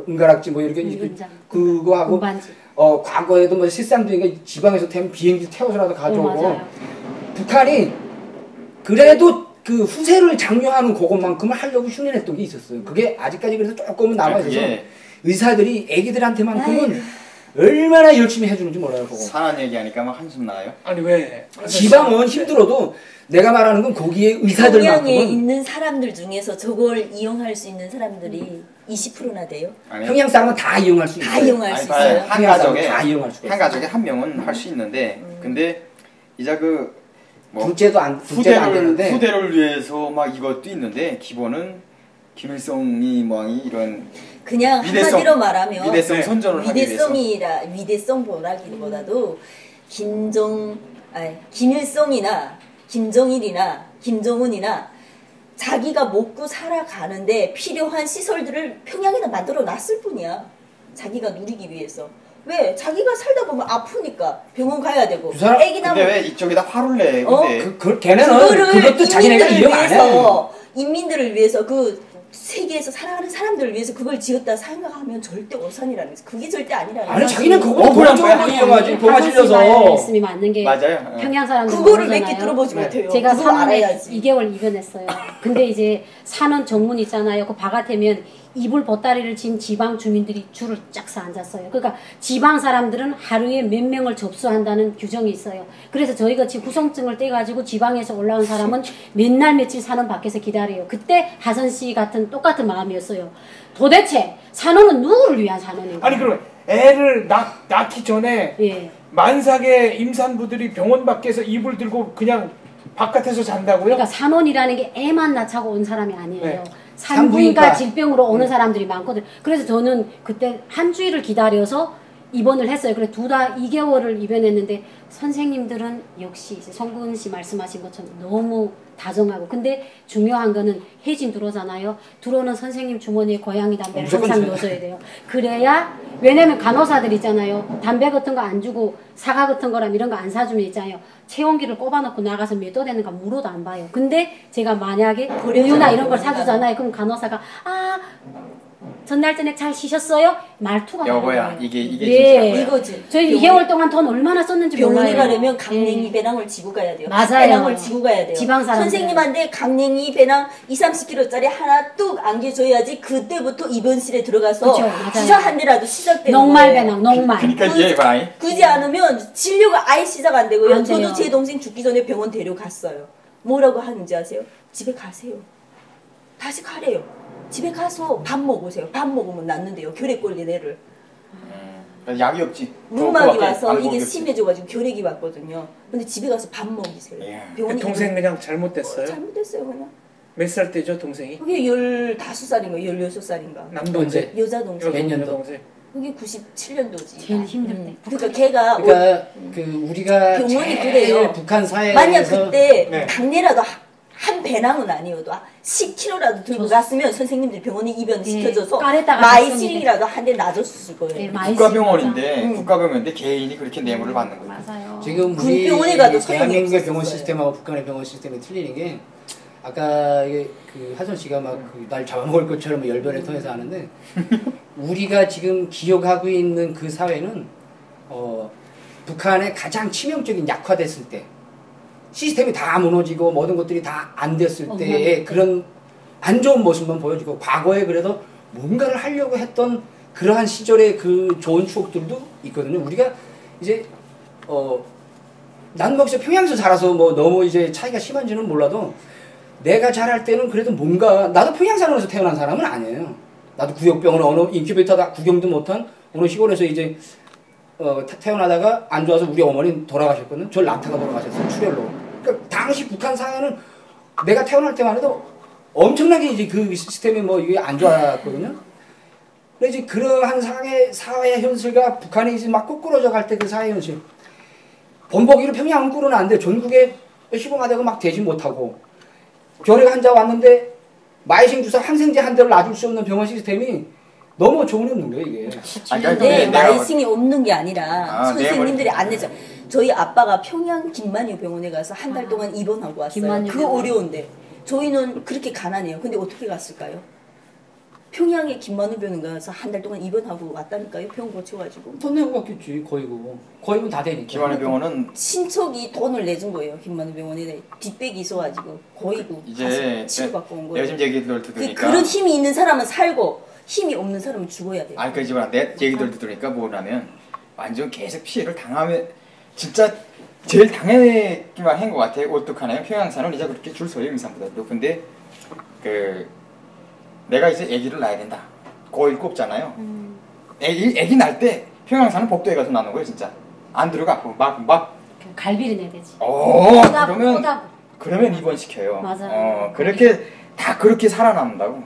은가락지 뭐 이렇게 그거 하고 운반지. 과거에도 뭐 실상중인가 지방에서 태우면 비행기 태워서라도 가져오고 맞아요. 북한이 그래도 그 후세를 장려하는 그것만큼을 하려고 훈련했던 게 있었어요. 그게 아직까지 그래서 조금은 남아있어서 의사들이 애기들한테만큼은 얼마나 열심히 해주는지 몰라요. 그거. 산한 얘기하니까 막 한숨 나요. 아니 왜? 지방은 힘들어도 내가 말하는 건 거기에 평양에 의사들만큼은 있는 사람들 중에서 저걸 이용할 수 있는 사람들이 20%나 돼요? 아니, 평양 사람은 다 이용할 수 있어요. 다 이용할 수 있어요? 한 가족에 다 이용할 수가 한 있어요. 가족에 한 명은 할 수 있는데 근데 이제 뭐 둘째도 안 되는데 후대를 위해서 막 이것도 있는데 기본은 김일성이 뭐이 이런 그냥 한마디로 말하면 위대성 선전을 하기 위해서 위대성보다기보다도 김일성이나 김정일이나 김정은이나 자기가 먹고 살아가는데 필요한 시설들을 평양에다 만들어 놨을 뿐이야. 자기가 누리기 위해서. 왜? 자기가 살다 보면 아프니까 병원 가야 되고 애기 나면 근데 왜 이쪽에다 화를 내? 근데 걔네는 그것도 자기네가 이용 안 해. 인민들을 위해서 그 세계에서 살아가는 사람들을 위해서 그걸 지었다 생각하면 절대 오산이라는 거죠. 그게 절대 아니라는 아니 거죠. 자기는 그거 억울한 보고 거야. 이용하지 보가 하선 씨 질려서. 말씀이 맞는 게 맞아요. 평양 사람들 그거를 몇 개 모르잖아요. 들어보지 네. 못해요. 제가 그걸 3년에 알아야지. 2개월 입원했어요. 근데 이제 사는 정문 있잖아요. 그 바깥에면 이불 보따리를 진 지방 주민들이 줄을 쫙 서 앉았어요. 그러니까 지방 사람들은 하루에 몇 명을 접수한다는 규정이 있어요. 그래서 저희가 지금 구성증을 떼가지고 지방에서 올라온 사람은 몇 날 며칠 산원 밖에서 기다려요. 그때 하선 씨 같은 똑같은 마음이었어요. 도대체 산원은 누구를 위한 산원인가? 아니 그럼 애를 낳기 전에 예. 만삭의 임산부들이 병원 밖에서 이불 들고 그냥 바깥에서 잔다고요? 그러니까 산원이라는 게 애만 낳자고 온 사람이 아니에요. 네. 산부인과 산부인과. 질병으로 오는 사람들이 많거든요. 그래서 저는 그때 한 주일을 기다려서 입원을 했어요. 그래 2개월을 입원했는데 선생님들은 역시 이제 성군 씨 말씀하신 것처럼 너무 다정하고 근데 중요한 거는 해진 들어오잖아요. 들어오는 선생님 주머니에 고양이 담배를 무조건 항상 줘요. 넣어줘야 돼요. 그래야 왜냐면 간호사들 있잖아요. 담배 같은 거 안 주고 사과 같은 거랑 이런 거 안 사주면 있잖아요. 체온기를 꼽아놓고 나가서 몇 도 되는가 물어도 안 봐요. 근데 제가 만약에 우유나 이런 걸 사주잖아요. 그럼 간호사가 전날 저녁 잘 쉬셨어요? 말투가 여보야 나와요. 이게 네. 진짜 이거지. 저희 2개월 동안 돈 얼마나 썼는지 병원에 몰라요. 가려면 강냉이 예. 배낭을 지고 가야 돼요. 맞아요. 배낭을 지고 가야 돼요. 지방 사람들은. 선생님한테 강냉이 배낭 20-30kg짜리 하나 뚝 안겨줘야지 그때부터 입원실에 들어가서 그쵸, 맞아요. 주사 한 대라도 시작되는 녹말 거예요. 배낭, 녹말. 그러니까 이제 봐이. 그지 않으면 진료가 아예 시작 안 되고요. 안 돼요. 저도 제 동생 죽기 전에 병원 데려갔어요. 뭐라고 하는지 아세요? 집에 가세요. 다시 가래요. 집에 가서 밥 먹으세요. 밥 먹으면 낫는데요. 결핵 걸린 애를. 약이 없지. 문막이 그거밖에 와서 방법이 이게 없지. 심해져가지고 결핵이 왔거든요. 근데 집에 가서 밥 먹이세요. 예. 병원에 동생 그냥 잘못됐어요? 잘못됐어요 그냥. 몇 살 때죠 동생이? 그게 15살인가 16살인가. 남동생? 여자 동생. 몇 년도? 동생. 그게 97년도지. 제일 힘들 때. 그러니까 걔가 그러니까 그 우리가 병원이 제일 그래요. 북한 사회에서 만약 그때 네. 당내라도 한 배낭은 아니어도 10kg라도 들고 갔으면 선생님들이 병원에 입원시켜줘서 까레다가 마이시링이라도 한 대 놔줬을 거예요. 네, 많이 국가병원인데 응. 국가병원인데 개인이 그렇게 뇌물을 받는 거예요. 맞아요. 지금 군 우리 병원에 가도 소용이 대한민국의 없었어요. 병원 시스템하고 북한의 병원 시스템이 틀리는 게 아까 이게 그 하선 씨가 막 날 잡아먹을 것처럼 열변을 통해서 하는데 우리가 지금 기억하고 있는 그 사회는 북한의 가장 치명적인 약화됐을 때 시스템이 다 무너지고 모든 것들이 다 안 됐을 때의 그런 안 좋은 모습만 보여주고 과거에 그래도 뭔가를 하려고 했던 그러한 시절의 그 좋은 추억들도 있거든요. 우리가 이제 난 뭐 평양에서 자라서 뭐 너무 이제 차이가 심한지는 몰라도 내가 자랄 때는 그래도 뭔가 나도 평양산원에서 태어난 사람은 아니에요. 나도 구역병원 어느 인큐베이터다 구경도 못한 어느 시골에서 이제 태어나다가 안 좋아서 우리 어머니는 돌아가셨거든. 저 낙타가 돌아가셨어요. 출혈로. 그러니까 당시 북한 사회는 내가 태어날 때만 해도 엄청나게 이제 그 시스템이 뭐 이게 안 좋았거든요. 근데 이제 그러한 사회 현실과 북한이 이제 막 꼬꾸러져 갈 때 그 사회 현실. 본보기로 평양은 꾸려는 안 돼. 전국에 시범화되고 막 되지 못하고. 결핵 환자 왔는데 마이싱 주사 항생제 한 대를 놔줄 수 없는 병원 시스템이 너무 좋은 없는 거예요 이게. 그러니까 네, 내가 마이싱이 없는 게 아니라 선생님들이 내가 안 내죠. 저희 아빠가 평양 김만유 병원에 가서 한 달 동안 입원하고 왔어요. 김만유 그거 병원. 어려운데 저희는 그렇게 가난해요. 근데 어떻게 갔을까요? 평양에 김만유 병원 가서 한 달 동안 입원하고 왔다니까요. 병 고쳐가지고. 돈 내고 갔겠지 거의고. 거의면 다 되니까. 기관의 병원은 친척이 돈을 내준 거예요. 김만우 병원에 뒷백이 있어가지고 고이고 이제 가서 치료받고 온 거예요. 요즘 얘기들 들으니까 그런 힘이 있는 사람은 살고 힘이 없는 사람은 죽어야 돼요. 아니 그 집안 내 얘기들 들으니까 뭐냐면 완전 계속 피해를 당하면 진짜 제일 당하기만 한 것 같아. 어떡하나요? 평양사는 이제 그렇게 줄 서요 임산부들도. 근데 그 내가 이제 아기를 낳아야 된다. 고1 꼽잖아요. 아기 날 때 평양사는 복도에 가서 낳는 거예요 진짜. 안 들어가 막 갈비를 내야 되지. 그러면 입원시켜요. 맞아요. 그렇게 다 그렇게 살아남는다고.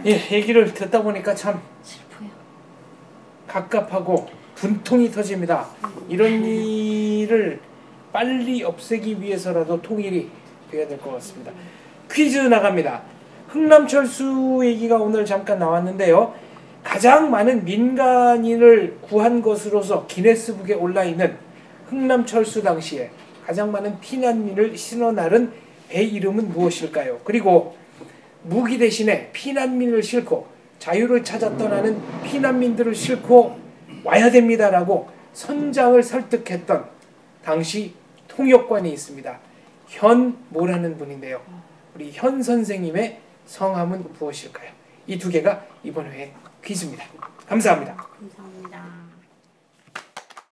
예, 얘기를 듣다 보니까 참 슬퍼요. 갑갑하고 분통이 터집니다. 이런 일을 빨리 없애기 위해서라도 통일이 돼야 될 것 같습니다. 퀴즈 나갑니다. 흥남철수 얘기가 오늘 잠깐 나왔는데요. 가장 많은 민간인을 구한 것으로서 기네스북에 올라있는 흥남철수 당시에 가장 많은 피난민을 실어 나른 배 이름은 무엇일까요? 그리고 무기 대신에 피난민을 싣고 자유를 찾아 떠나는 피난민들을 싣고 와야 됩니다라고 선장을 설득했던 당시 통역관이 있습니다. 현모라는 분인데요. 우리 현 선생님의 성함은 무엇일까요? 이 두 개가 이번 회의 퀴즈입니다. 감사합니다.